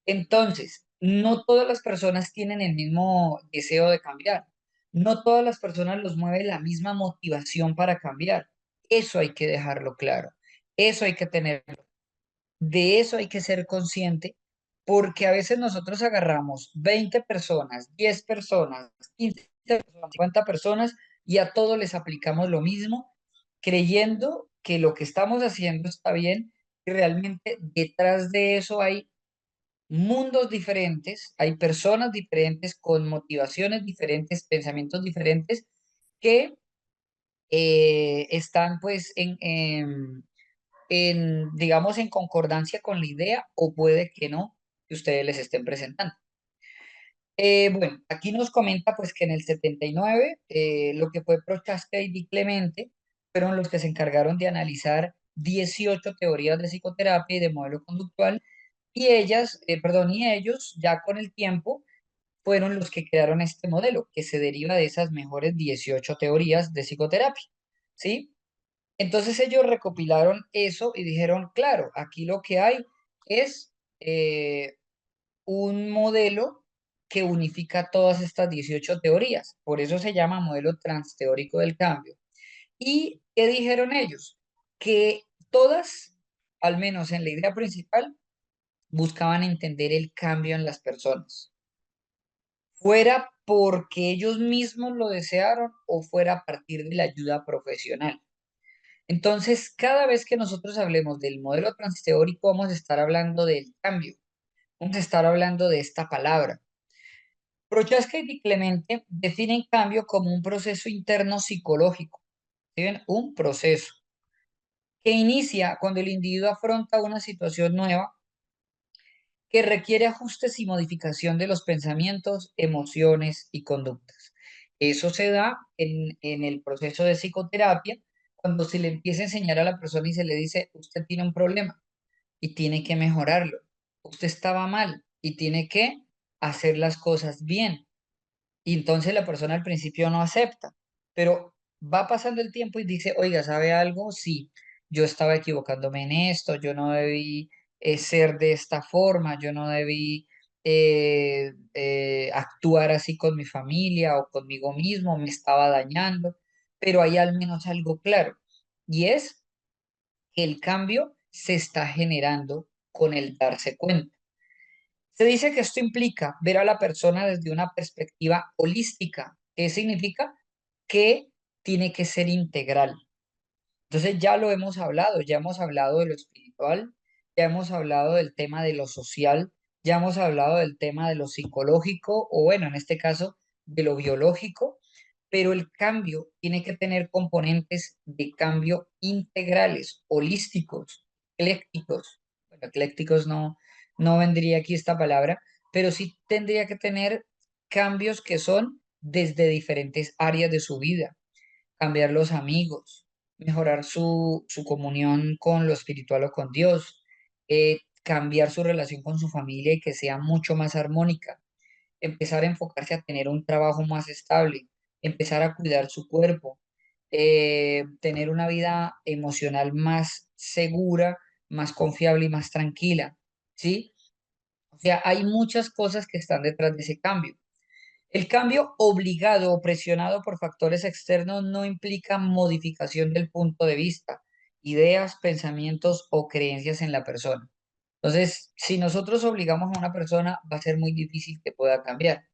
Entonces, no todas las personas tienen el mismo deseo de cambiar, no todas las personas los mueve la misma motivación para cambiar. Eso hay que dejarlo claro, eso hay que tener. De eso hay que ser consciente porque a veces nosotros agarramos 20 personas, 10 personas, 15 personas, 50 personas y a todos les aplicamos lo mismo, creyendo que lo que estamos haciendo está bien y realmente detrás de eso hay mundos diferentes, hay personas diferentes con motivaciones diferentes, pensamientos diferentes que están pues digamos, en concordancia con la idea o puede que no, que ustedes les estén presentando. Bueno, aquí nos comenta pues que en el 79 lo que fue Prochaska y Di Clemente fueron los que se encargaron de analizar 18 teorías de psicoterapia y de modelo conductual y y ellos ya con el tiempo fueron los que crearon este modelo que se deriva de esas mejores 18 teorías de psicoterapia, ¿sí? Entonces ellos recopilaron eso y dijeron, claro, aquí lo que hay es un modelo que unifica todas estas 18 teorías. Por eso se llama modelo transteórico del cambio. ¿Y qué dijeron ellos? Que todas, al menos en la idea principal, buscaban entender el cambio en las personas, fuera porque ellos mismos lo desearon o fuera a partir de la ayuda profesional. Entonces, cada vez que nosotros hablemos del modelo transteórico, vamos a estar hablando del cambio, vamos a estar hablando de esta palabra. Prochaska y Di Clemente definen cambio como un proceso interno psicológico, ¿sí ven? Un proceso que inicia cuando el individuo afronta una situación nueva que requiere ajustes y modificación de los pensamientos, emociones y conductas. Eso se da en el proceso de psicoterapia, cuando se le empieza a enseñar a la persona y se le dice, usted tiene un problema y tiene que mejorarlo. Usted estaba mal y tiene que hacer las cosas bien. Y entonces la persona al principio no acepta, pero va pasando el tiempo y dice, oiga, ¿sabe algo? Sí, yo estaba equivocándome en esto, yo no debí ser de esta forma, yo no debí actuar así con mi familia o conmigo mismo, me estaba dañando, pero hay al menos algo claro, y es que el cambio se está generando con el darse cuenta. Se dice que esto implica ver a la persona desde una perspectiva holística. ¿Qué significa? Que tiene que ser integral. Entonces ya lo hemos hablado, ya hemos hablado de lo espiritual, ya hemos hablado del tema de lo social, ya hemos hablado del tema de lo psicológico, o bueno, en este caso, de lo biológico, pero el cambio tiene que tener componentes de cambio integrales, holísticos, eclécticos. Bueno, eclécticos no vendría aquí esta palabra, pero sí tendría que tener cambios que son desde diferentes áreas de su vida, cambiar los amigos, mejorar su comunión con lo espiritual o con Dios, cambiar su relación con su familia y que sea mucho más armónica, empezar a enfocarse a tener un trabajo más estable, empezar a cuidar su cuerpo, tener una vida emocional más segura, más confiable y más tranquila, ¿sí? O sea, hay muchas cosas que están detrás de ese cambio. El cambio obligado o presionado por factores externos no implica modificación del punto de vista, ideas, pensamientos o creencias en la persona. Entonces, si nosotros obligamos a una persona, va a ser muy difícil que pueda cambiar.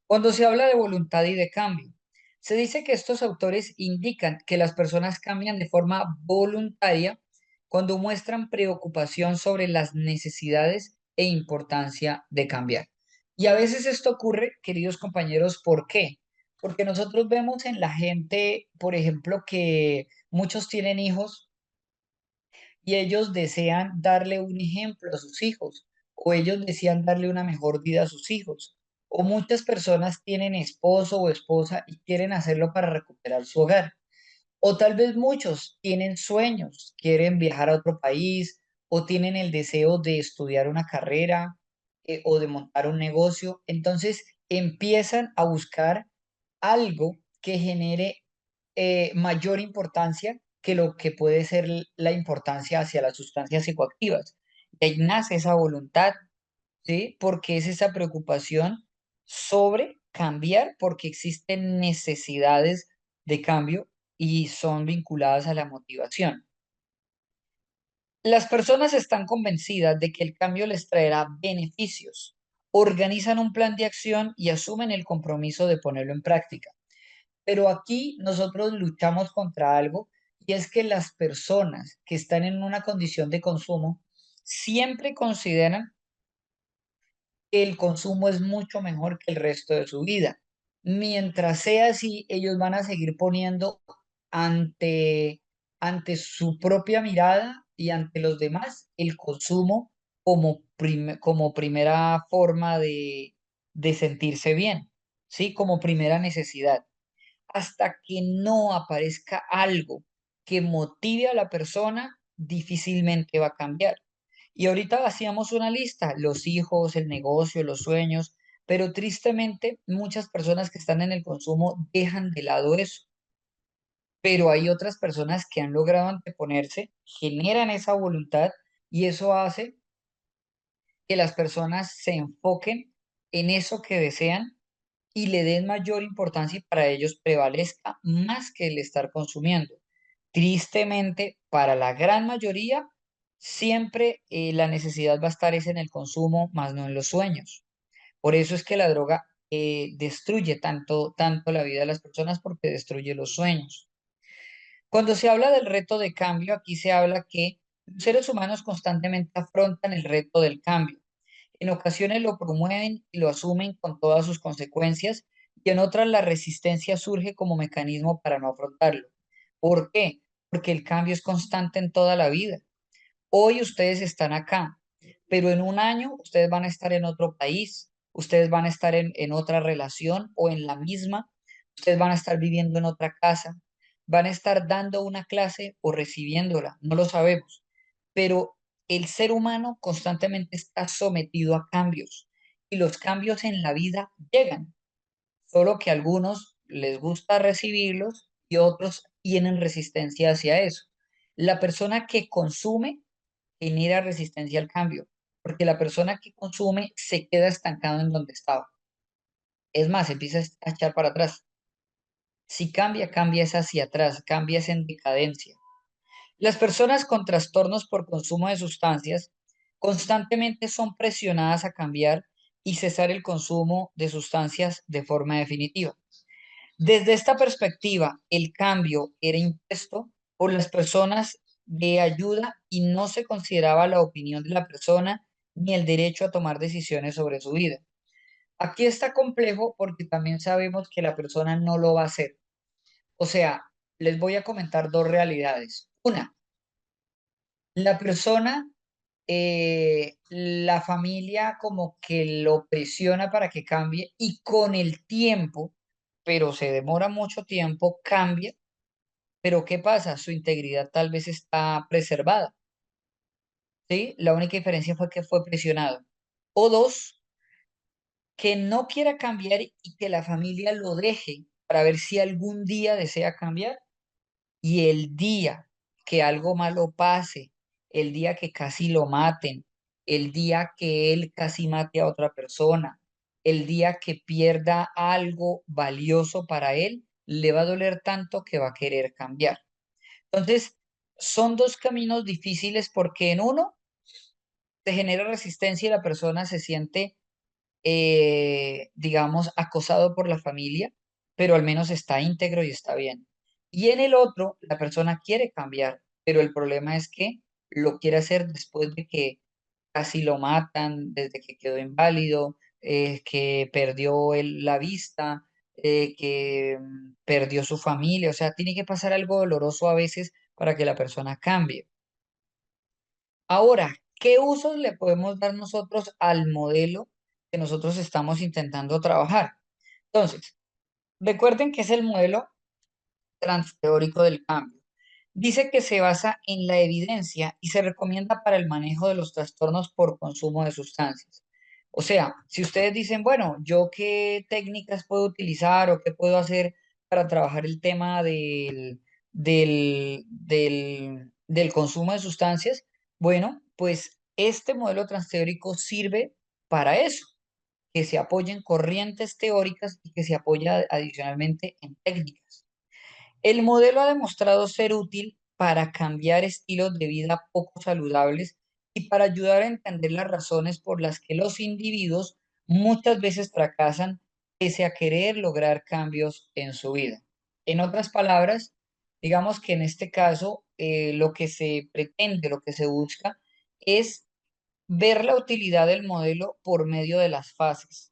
Cuando se habla de voluntad y de cambio, se dice que estos autores indican que las personas cambian de forma voluntaria cuando muestran preocupación sobre las necesidades e importancia de cambiar. Y a veces esto ocurre, queridos compañeros, ¿por qué? Porque nosotros vemos en la gente, por ejemplo, que muchos tienen hijos y ellos desean darle un ejemplo a sus hijos, o ellos desean darle una mejor vida a sus hijos, o muchas personas tienen esposo o esposa y quieren hacerlo para recuperar su hogar, o tal vez muchos tienen sueños, quieren viajar a otro país, o tienen el deseo de estudiar una carrera, o de montar un negocio, entonces empiezan a buscar algo que genere mayor importancia que lo que puede ser la importancia hacia las sustancias psicoactivas. Y ahí nace esa voluntad, ¿sí? Porque es esa preocupación sobre cambiar, porque existen necesidades de cambio y son vinculadas a la motivación. Las personas están convencidas de que el cambio les traerá beneficios, organizan un plan de acción y asumen el compromiso de ponerlo en práctica. Pero aquí nosotros luchamos contra algo y es que las personas que están en una condición de consumo siempre consideran que el consumo es mucho mejor que el resto de su vida. Mientras sea así, ellos van a seguir poniendo ante, ante su propia mirada y ante los demás el consumo como, como primera forma de sentirse bien, ¿sí? Como primera necesidad hasta que no aparezca algo que motive a la persona, difícilmente va a cambiar. Y ahorita hacíamos una lista, los hijos, el negocio, los sueños, pero tristemente muchas personas que están en el consumo dejan de lado eso. Pero hay otras personas que han logrado anteponerse, generan esa voluntad y eso hace que las personas se enfoquen en eso que desean y le den mayor importancia y para ellos prevalezca más que el estar consumiendo. Tristemente, para la gran mayoría, siempre la necesidad va a estar es en el consumo, más no en los sueños. Por eso es que la droga destruye tanto la vida de las personas porque destruye los sueños. Cuando se habla del reto de cambio, aquí se habla que los seres humanos constantemente afrontan el reto del cambio. En ocasiones lo promueven y lo asumen con todas sus consecuencias y en otras la resistencia surge como mecanismo para no afrontarlo. ¿Por qué? Porque el cambio es constante en toda la vida. Hoy ustedes están acá, pero en un año ustedes van a estar en otro país, ustedes van a estar en otra relación o en la misma, ustedes van a estar viviendo en otra casa, van a estar dando una clase o recibiéndola, no lo sabemos, pero el ser humano constantemente está sometido a cambios y los cambios en la vida llegan, solo que a algunos les gusta recibirlos y otros tienen resistencia hacia eso. La persona que consume genera resistencia al cambio, porque la persona que consume se queda estancado en donde estaba. Es más, empieza a echar para atrás. Si cambia, cambia es hacia atrás, cambia es en decadencia. Las personas con trastornos por consumo de sustancias constantemente son presionadas a cambiar y cesar el consumo de sustancias de forma definitiva. Desde esta perspectiva, el cambio era impuesto por las personas de ayuda y no se consideraba la opinión de la persona ni el derecho a tomar decisiones sobre su vida. Aquí está complejo porque también sabemos que la persona no lo va a hacer. O sea, les voy a comentar dos realidades. Una, la persona, la familia como que lo presiona para que cambie y con el tiempo, pero se demora mucho tiempo, cambia. Pero ¿qué pasa? Su integridad tal vez está preservada, ¿sí? La única diferencia fue que fue presionado. O dos, que no quiera cambiar y que la familia lo deje para ver si algún día desea cambiar. Y el día que algo malo pase, el día que casi lo maten, el día que él casi mate a otra persona, el día que pierda algo valioso para él, le va a doler tanto que va a querer cambiar. Entonces, son dos caminos difíciles porque en uno se genera resistencia y la persona se siente, digamos, acosado por la familia, pero al menos está íntegro y está bien. Y en el otro, la persona quiere cambiar, pero el problema es que lo quiere hacer después de que casi lo matan, desde que quedó inválido, que perdió la vista, que perdió su familia. O sea, tiene que pasar algo doloroso a veces para que la persona cambie. Ahora, ¿qué usos le podemos dar nosotros al modelo que nosotros estamos intentando trabajar? Entonces, recuerden que es el modelo transteórico del cambio. Dice que se basa en la evidencia y se recomienda para el manejo de los trastornos por consumo de sustancias. O sea, si ustedes dicen, bueno, ¿yo qué técnicas puedo utilizar o qué puedo hacer para trabajar el tema del consumo de sustancias? Bueno, pues este modelo transteórico sirve para eso, que se apoyen corrientes teóricas y que se apoya adicionalmente en técnicas. El modelo ha demostrado ser útil para cambiar estilos de vida poco saludables y para ayudar a entender las razones por las que los individuos muchas veces fracasan pese a querer lograr cambios en su vida. En otras palabras, digamos que en este caso lo que se pretende, lo que se busca es ver la utilidad del modelo por medio de las fases,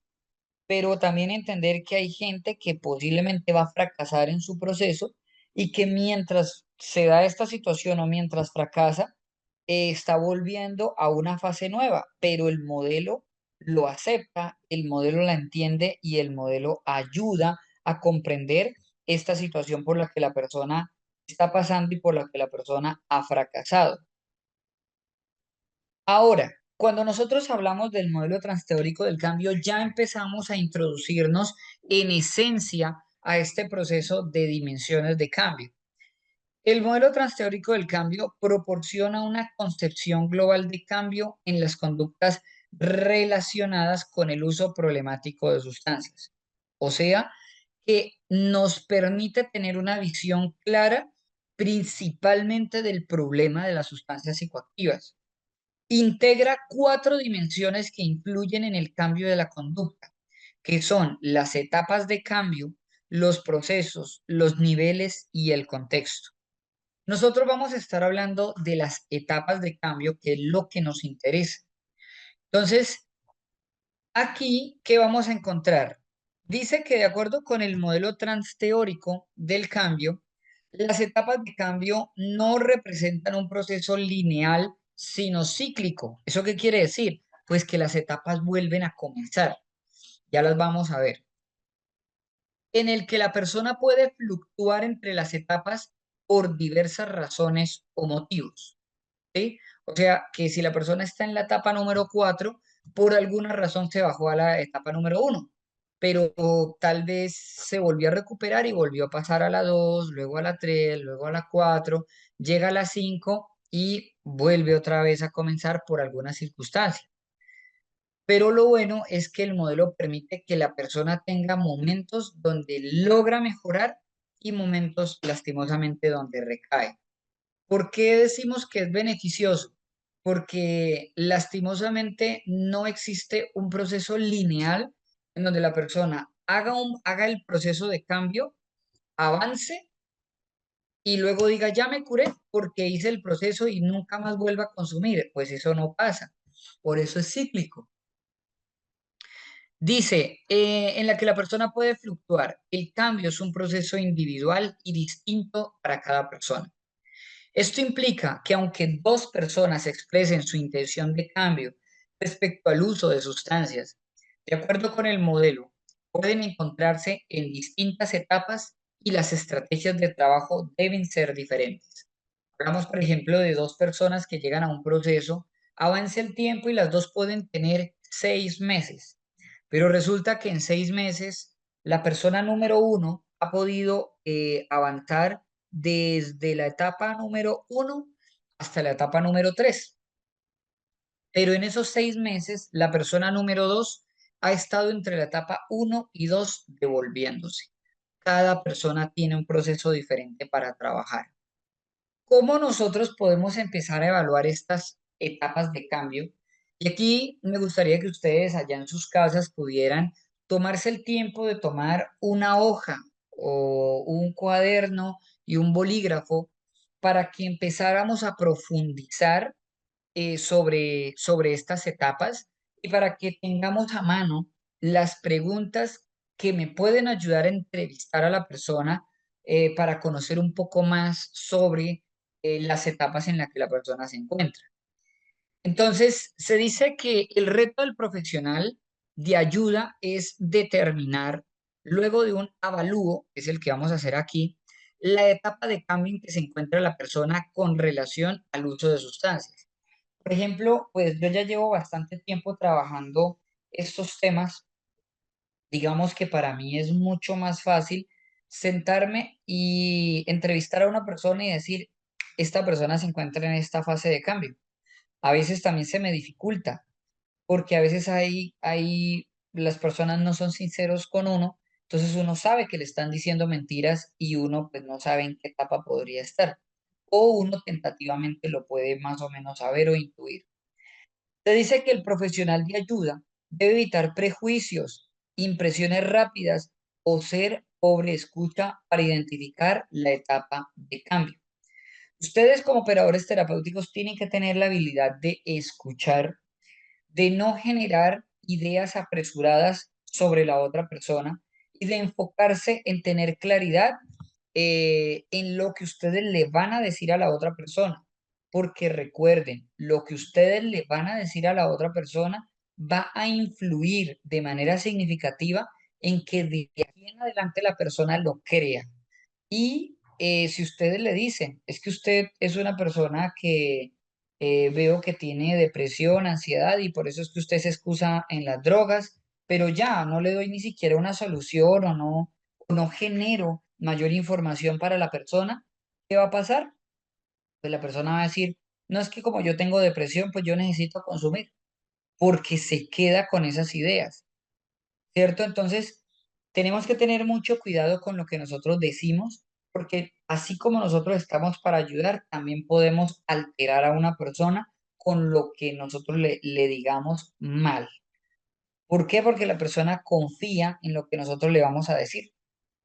pero también entender que hay gente que posiblemente va a fracasar en su proceso y que mientras se da esta situación o mientras fracasa, está volviendo a una fase nueva, pero el modelo lo acepta, el modelo la entiende y el modelo ayuda a comprender esta situación por la que la persona está pasando y por la que la persona ha fracasado. Ahora, cuando nosotros hablamos del modelo transteórico del cambio, ya empezamos a introducirnos en esencia a este proceso de dimensiones de cambio. El modelo transteórico del cambio proporciona una concepción global de cambio en las conductas relacionadas con el uso problemático de sustancias. O sea, que nos permite tener una visión clara principalmente del problema de las sustancias psicoactivas. Integra cuatro dimensiones que influyen en el cambio de la conducta, que son las etapas de cambio, los procesos, los niveles y el contexto. Nosotros vamos a estar hablando de las etapas de cambio, que es lo que nos interesa. Entonces, aquí, ¿qué vamos a encontrar? Dice que de acuerdo con el modelo transteórico del cambio, las etapas de cambio no representan un proceso lineal, sino cíclico. ¿Eso qué quiere decir? Pues que las etapas vuelven a comenzar. Ya las vamos a ver. En el que la persona puede fluctuar entre las etapas por diversas razones o motivos. ¿Sí? O sea, que si la persona está en la etapa número 4 por alguna razón se bajó a la etapa número 1, pero tal vez se volvió a recuperar y volvió a pasar a la 2, luego a la 3, luego a la 4, llega a la 5 y vuelve otra vez a comenzar por alguna circunstancia. Pero lo bueno es que el modelo permite que la persona tenga momentos donde logra mejorar y momentos lastimosamente donde recae. ¿Por qué decimos que es beneficioso? Porque lastimosamente no existe un proceso lineal en donde la persona haga el proceso de cambio, avance y luego diga, ya me curé porque hice el proceso y nunca más vuelva a consumir. Pues eso no pasa. Por eso es cíclico. Dice, en la que la persona puede fluctuar. El cambio es un proceso individual y distinto para cada persona. Esto implica que aunque dos personas expresen su intención de cambio respecto al uso de sustancias, de acuerdo con el modelo, pueden encontrarse en distintas etapas y las estrategias de trabajo deben ser diferentes. Hablamos, por ejemplo, de dos personas que llegan a un proceso, avanza el tiempo y las dos pueden tener 6 meses, pero resulta que en 6 meses la persona número uno ha podido avanzar desde la etapa número 1 hasta la etapa número 3. Pero en esos 6 meses, la persona número 2 ha estado entre la etapa 1 y 2 devolviéndose. Cada persona tiene un proceso diferente para trabajar. ¿Cómo nosotros podemos empezar a evaluar estas etapas de cambio? Y aquí me gustaría que ustedes allá en sus casas pudieran tomarse el tiempo de tomar una hoja o un cuaderno y un bolígrafo para que empezáramos a profundizar sobre estas etapas y para que tengamos a mano las preguntas que me pueden ayudar a entrevistar a la persona para conocer un poco más sobre las etapas en las que la persona se encuentra. Entonces, se dice que el reto del profesional de ayuda es determinar, luego de un avalúo, que es el que vamos a hacer aquí, la etapa de cambio en que se encuentra la persona con relación al uso de sustancias. Por ejemplo, pues yo ya llevo bastante tiempo trabajando estos temas. Digamos que para mí es mucho más fácil sentarme y entrevistar a una persona y decir, esta persona se encuentra en esta fase de cambio. A veces también se me dificulta, porque a veces las personas no son sinceros con uno, entonces uno sabe que le están diciendo mentiras y uno pues no sabe en qué etapa podría estar. O uno tentativamente lo puede más o menos saber o intuir. Se dice que el profesional de ayuda debe evitar prejuicios, impresiones rápidas o ser pobre escucha para identificar la etapa de cambio. Ustedes como operadores terapéuticos tienen que tener la habilidad de escuchar, de no generar ideas apresuradas sobre la otra persona y de enfocarse en tener claridad en lo que ustedes le van a decir a la otra persona. Porque recuerden, lo que ustedes le van a decir a la otra persona va a influir de manera significativa en que de aquí en adelante la persona lo crea. Y si ustedes le dicen, es que usted es una persona que veo que tiene depresión, ansiedad y por eso es que usted se excusa en las drogas, pero ya no le doy ni siquiera una solución o no genero mayor información para la persona, ¿qué va a pasar? Pues la persona va a decir, no es que como yo tengo depresión, pues yo necesito consumir. porque se queda con esas ideas, ¿cierto? Entonces, tenemos que tener mucho cuidado con lo que nosotros decimos, porque así como nosotros estamos para ayudar, también podemos alterar a una persona con lo que nosotros le digamos mal. ¿Por qué? Porque la persona confía en lo que nosotros le vamos a decir.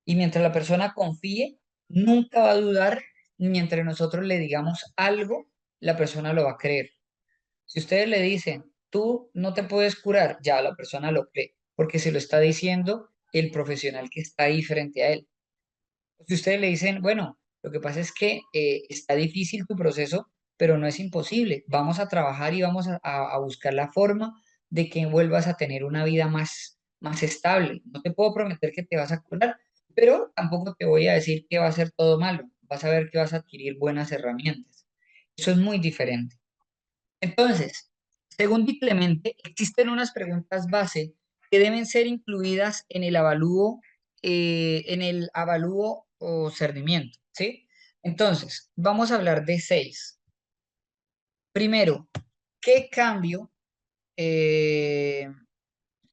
Y mientras la persona confíe, nunca va a dudar, mientras nosotros le digamos algo, la persona lo va a creer. Si ustedes le dicen, tú no te puedes curar, ya la persona lo cree, porque se lo está diciendo el profesional que está ahí frente a él. Si ustedes le dicen, bueno, lo que pasa es que está difícil tu proceso, pero no es imposible. Vamos a trabajar y vamos a buscar la forma de que vuelvas a tener una vida más estable. No te puedo prometer que te vas a curar, pero tampoco te voy a decir que va a ser todo malo. Vas a ver que vas a adquirir buenas herramientas. Eso es muy diferente. Entonces, según Di Clemente, existen unas preguntas base que deben ser incluidas en el avalúo o cernimiento, ¿sí? Entonces, vamos a hablar de 6. Primero, ¿qué cambio, eh,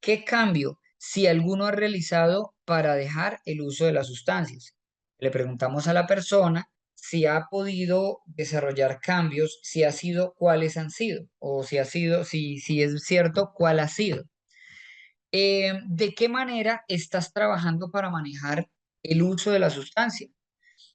qué cambio, si alguno ha realizado para dejar el uso de las sustancias? Le preguntamos a la persona si ha podido desarrollar cambios, si ha sido, cuáles han sido, o si ha sido, si es cierto, cuál ha sido. ¿De qué manera estás trabajando para manejar el uso de la sustancia?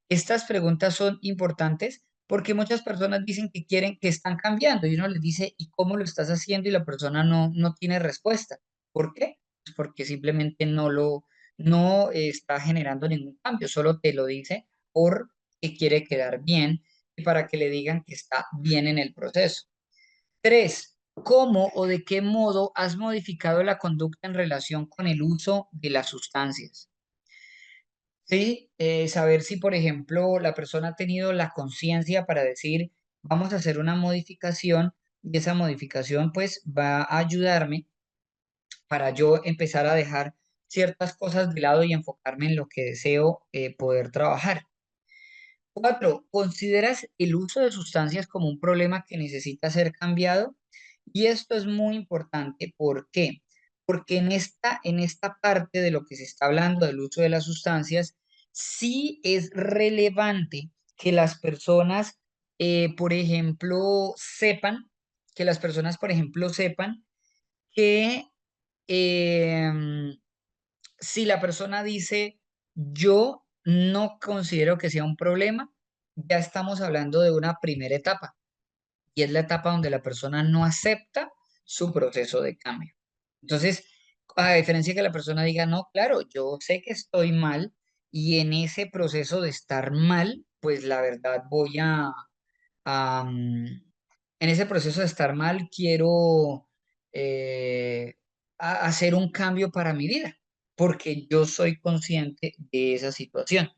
Estas preguntas son importantes porque muchas personas dicen que quieren, que están cambiando y uno les dice, ¿y cómo lo estás haciendo? Y la persona no tiene respuesta. ¿Por qué? Pues porque simplemente no está generando ningún cambio, solo te lo dice porque quiere quedar bien y para que le digan que está bien en el proceso. 3. ¿Cómo o de qué modo has modificado la conducta en relación con el uso de las sustancias? Sí, saber si, por ejemplo, la persona ha tenido la conciencia para decir, vamos a hacer una modificación y esa modificación pues va a ayudarme para yo empezar a dejar ciertas cosas de lado y enfocarme en lo que deseo poder trabajar. 4. ¿Consideras el uso de sustancias como un problema que necesita ser cambiado? Y esto es muy importante. ¿Por qué? Porque en esta parte de lo que se está hablando del uso de las sustancias, sí es relevante que las personas, por ejemplo, sepan que em, si la persona dice, yo no considero que sea un problema, ya estamos hablando de una primera etapa y es la etapa donde la persona no acepta su proceso de cambio. Entonces, a diferencia de que la persona diga, no, claro, yo sé que estoy mal y en ese proceso de estar mal, pues la verdad en ese proceso de estar mal, quiero eh, hacer un cambio para mi vida, porque yo soy consciente de esa situación.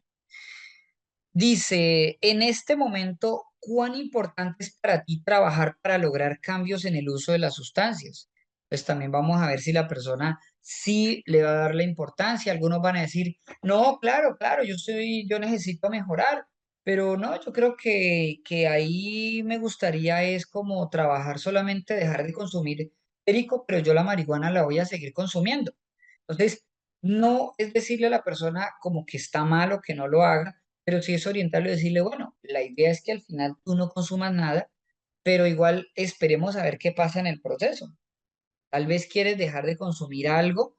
Dice, en este momento, ¿cuán importante es para ti trabajar para lograr cambios en el uso de las sustancias? Pues también vamos a ver si la persona sí le va a dar la importancia. Algunos van a decir, no, claro, claro, yo necesito mejorar, pero no, yo creo que ahí me gustaría es como trabajar solamente, dejar de consumir perico, pero yo la marihuana la voy a seguir consumiendo. Entonces, no es decirle a la persona como que está mal o que no lo haga, pero sí es orientarlo y decirle, bueno, la idea es que al final tú no consumas nada, pero igual esperemos a ver qué pasa en el proceso. Tal vez quieres dejar de consumir algo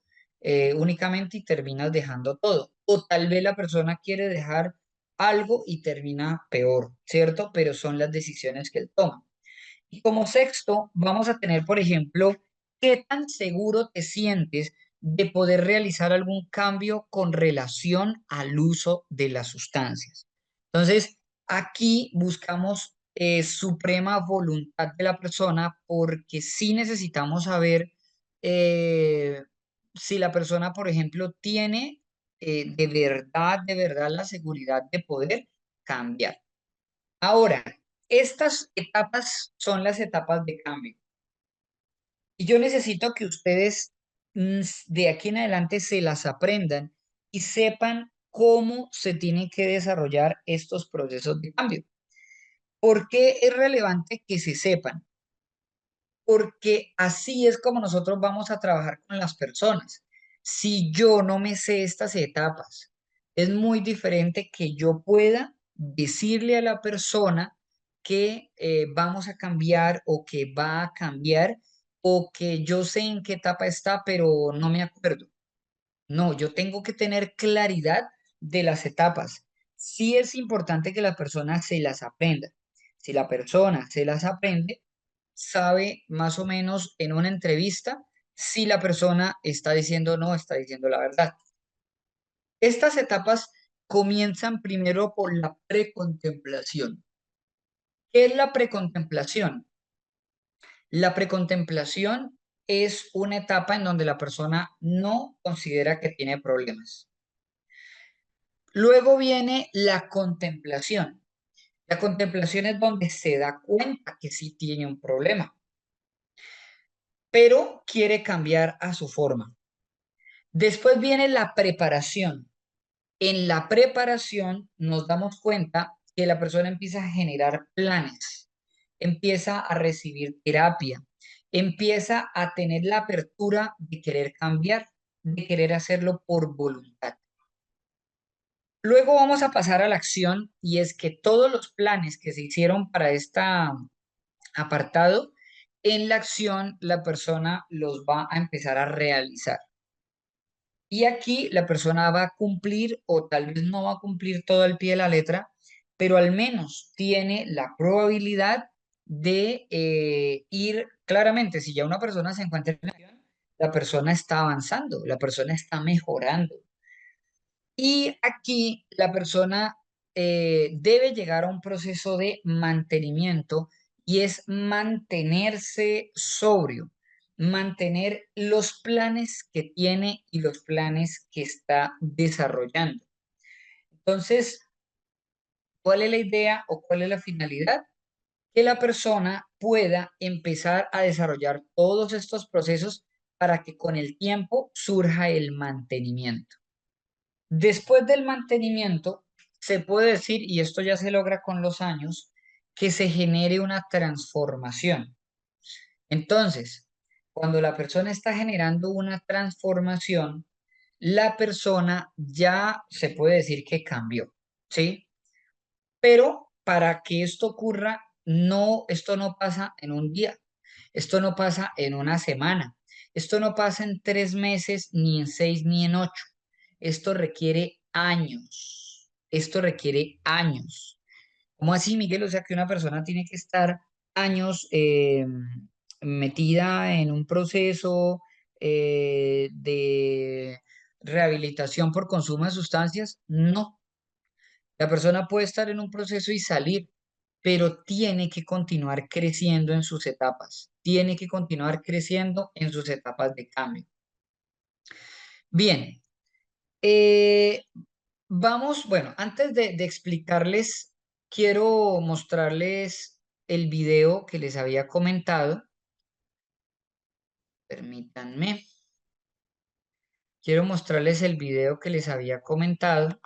únicamente y terminas dejando todo. O tal vez la persona quiere dejar algo y termina peor, ¿cierto? Pero son las decisiones que él toma. Y como sexto, vamos a tener, por ejemplo, ¿qué tan seguro te sientes de poder realizar algún cambio con relación al uso de las sustancias? Entonces, aquí buscamos suprema voluntad de la persona porque sí necesitamos saber eh, si la persona, por ejemplo, tiene de verdad la seguridad de poder cambiar. Ahora, estas etapas son las etapas de cambio. Y yo necesito que ustedes de aquí en adelante se las aprendan y sepan cómo se tienen que desarrollar estos procesos de cambio. ¿Por qué es relevante que se sepan? porque así es como nosotros vamos a trabajar con las personas. Si yo no me sé estas etapas, es muy diferente que yo pueda decirle a la persona que vamos a cambiar o que va a cambiar o que yo sé en qué etapa está, pero no me acuerdo. No, yo tengo que tener claridad de las etapas. Sí es importante que la persona se las aprenda. Si la persona se las aprende, sabe más o menos en una entrevista si la persona está diciendo o no está diciendo la verdad. Estas etapas comienzan primero por la precontemplación. ¿Qué es la precontemplación? La precontemplación es una etapa en donde la persona no considera que tiene problemas. Luego viene la contemplación. La contemplación es donde se da cuenta que sí tiene un problema, pero quiere cambiar a su forma. Después viene la preparación. En la preparación nos damos cuenta que la persona empieza a generar planes, empieza a recibir terapia, empieza a tener la apertura de querer cambiar, de querer hacerlo por voluntad. Luego vamos a pasar a la acción y es que todos los planes que se hicieron para este apartado, en la acción la persona los va a empezar a realizar. Y aquí la persona va a cumplir o tal vez no va a cumplir todo al pie de la letra, pero al menos tiene la probabilidad de ir claramente. Si ya una persona se encuentra en acción, la persona está avanzando, la persona está mejorando. Y aquí la persona debe llegar a un proceso de mantenimiento y es mantenerse sobrio, mantener los planes que tiene y los planes que está desarrollando. Entonces, ¿cuál es la idea o cuál es la finalidad? Que la persona pueda empezar a desarrollar todos estos procesos para que con el tiempo surja el mantenimiento. Después del mantenimiento, se puede decir, y esto ya se logra con los años, que se genere una transformación. Entonces, cuando la persona está generando una transformación, la persona ya se puede decir que cambió, ¿sí? Pero para que esto ocurra, no, esto no pasa en un día, esto no pasa en una semana, esto no pasa en 3 meses, ni en 6, ni en 8. Esto requiere años. Esto requiere años. ¿Cómo así, Miguel? O sea, que una persona tiene que estar años metida en un proceso de rehabilitación por consumo de sustancias. No, la persona puede estar en un proceso y salir, pero tiene que continuar creciendo en sus etapas, tiene que continuar creciendo en sus etapas de cambio. Bien, eh, vamos, bueno, antes de explicarles, quiero mostrarles el video que les había comentado. Permítanme, quiero mostrarles el video que les había comentado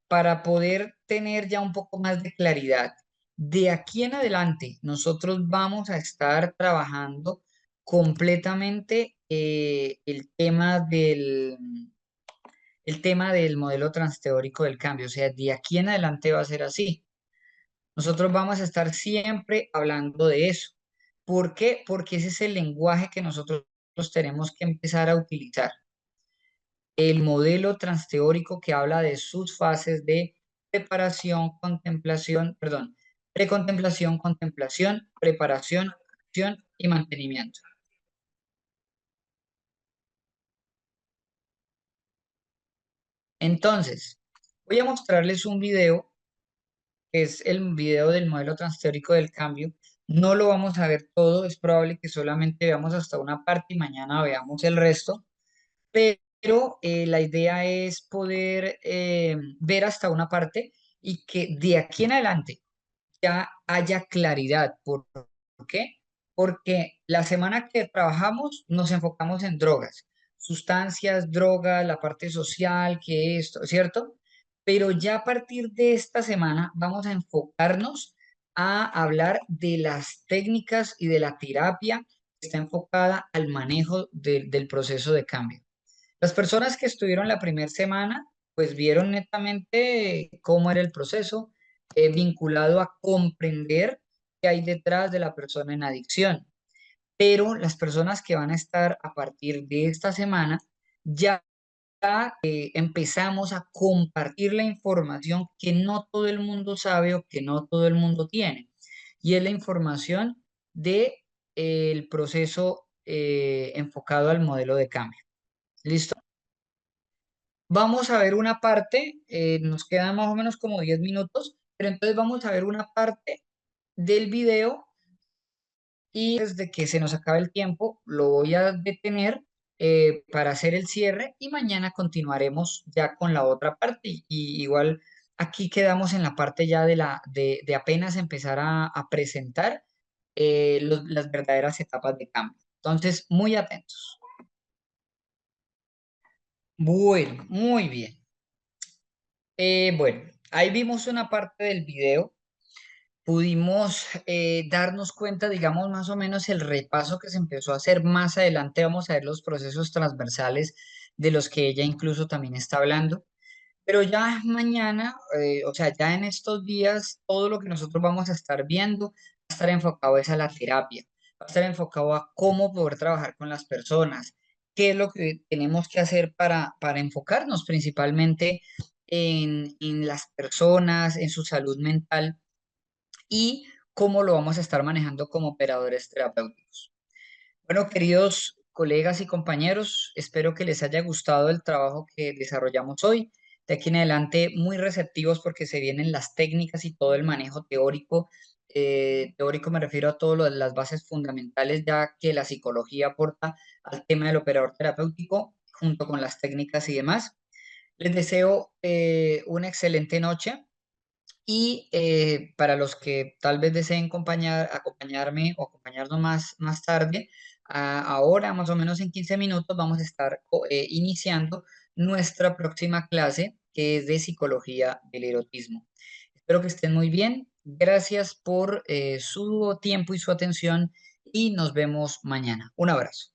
para poder tener ya un poco más de claridad. De aquí en adelante, nosotros vamos a estar trabajando completamente el tema del modelo transteórico del cambio. O sea, de aquí en adelante va a ser así. Nosotros vamos a estar siempre hablando de eso. ¿Por qué? Porque ese es el lenguaje que nosotros tenemos que empezar a utilizar. El modelo transteórico que habla de sus fases de preparación, contemplación, perdón, precontemplación, contemplación, preparación, acción y mantenimiento. Entonces, voy a mostrarles un video, que es el video del modelo transteórico del cambio. No lo vamos a ver todo, es probable que solamente veamos hasta una parte y mañana veamos el resto, pero la idea es poder ver hasta una parte y que de aquí en adelante ya haya claridad. ¿Por qué? Porque la semana que trabajamos nos enfocamos en drogas, sustancias, drogas, la parte social, que esto, ¿cierto? Pero ya a partir de esta semana vamos a enfocarnos a hablar de las técnicas y de la terapia que está enfocada al manejo del proceso de cambio. Las personas que estuvieron la primera semana, pues vieron netamente cómo era el proceso vinculado a comprender qué hay detrás de la persona en adicción. Pero las personas que van a estar a partir de esta semana ya empezamos a compartir la información que no todo el mundo sabe o que no todo el mundo tiene. Y es la información de, el proceso enfocado al modelo de cambio. ¿Listo? Vamos a ver una parte, nos quedan más o menos como 10 minutos, pero entonces vamos a ver una parte del video y desde que se nos acabe el tiempo lo voy a detener para hacer el cierre y mañana continuaremos ya con la otra parte y igual aquí quedamos en la parte ya de apenas empezar a presentar las verdaderas etapas de cambio. Entonces, muy atentos. Bueno, muy bien. Bueno, ahí vimos una parte del video. Pudimos darnos cuenta, digamos, más o menos el repaso que se empezó a hacer. Más adelante vamos a ver los procesos transversales de los que ella incluso también está hablando. Pero ya mañana, o sea, ya en estos días, todo lo que nosotros vamos a estar viendo va a estar enfocado es a la terapia, va a estar enfocado a cómo poder trabajar con las personas, qué es lo que tenemos que hacer para enfocarnos principalmente en las personas, en su salud mental y cómo lo vamos a estar manejando como operadores terapéuticos. Bueno, queridos colegas y compañeros, espero que les haya gustado el trabajo que desarrollamos hoy. De aquí en adelante, muy receptivos porque se vienen las técnicas y todo el manejo teórico. Teórico me refiero a todas las bases fundamentales, ya que la psicología aporta al tema del operador terapéutico junto con las técnicas y demás. Les deseo una excelente noche. Y para los que tal vez deseen acompañarme o acompañarnos más tarde, ahora más o menos en 15 minutos vamos a estar iniciando nuestra próxima clase que es de psicología del erotismo. Espero que estén muy bien. Gracias por su tiempo y su atención y nos vemos mañana. Un abrazo.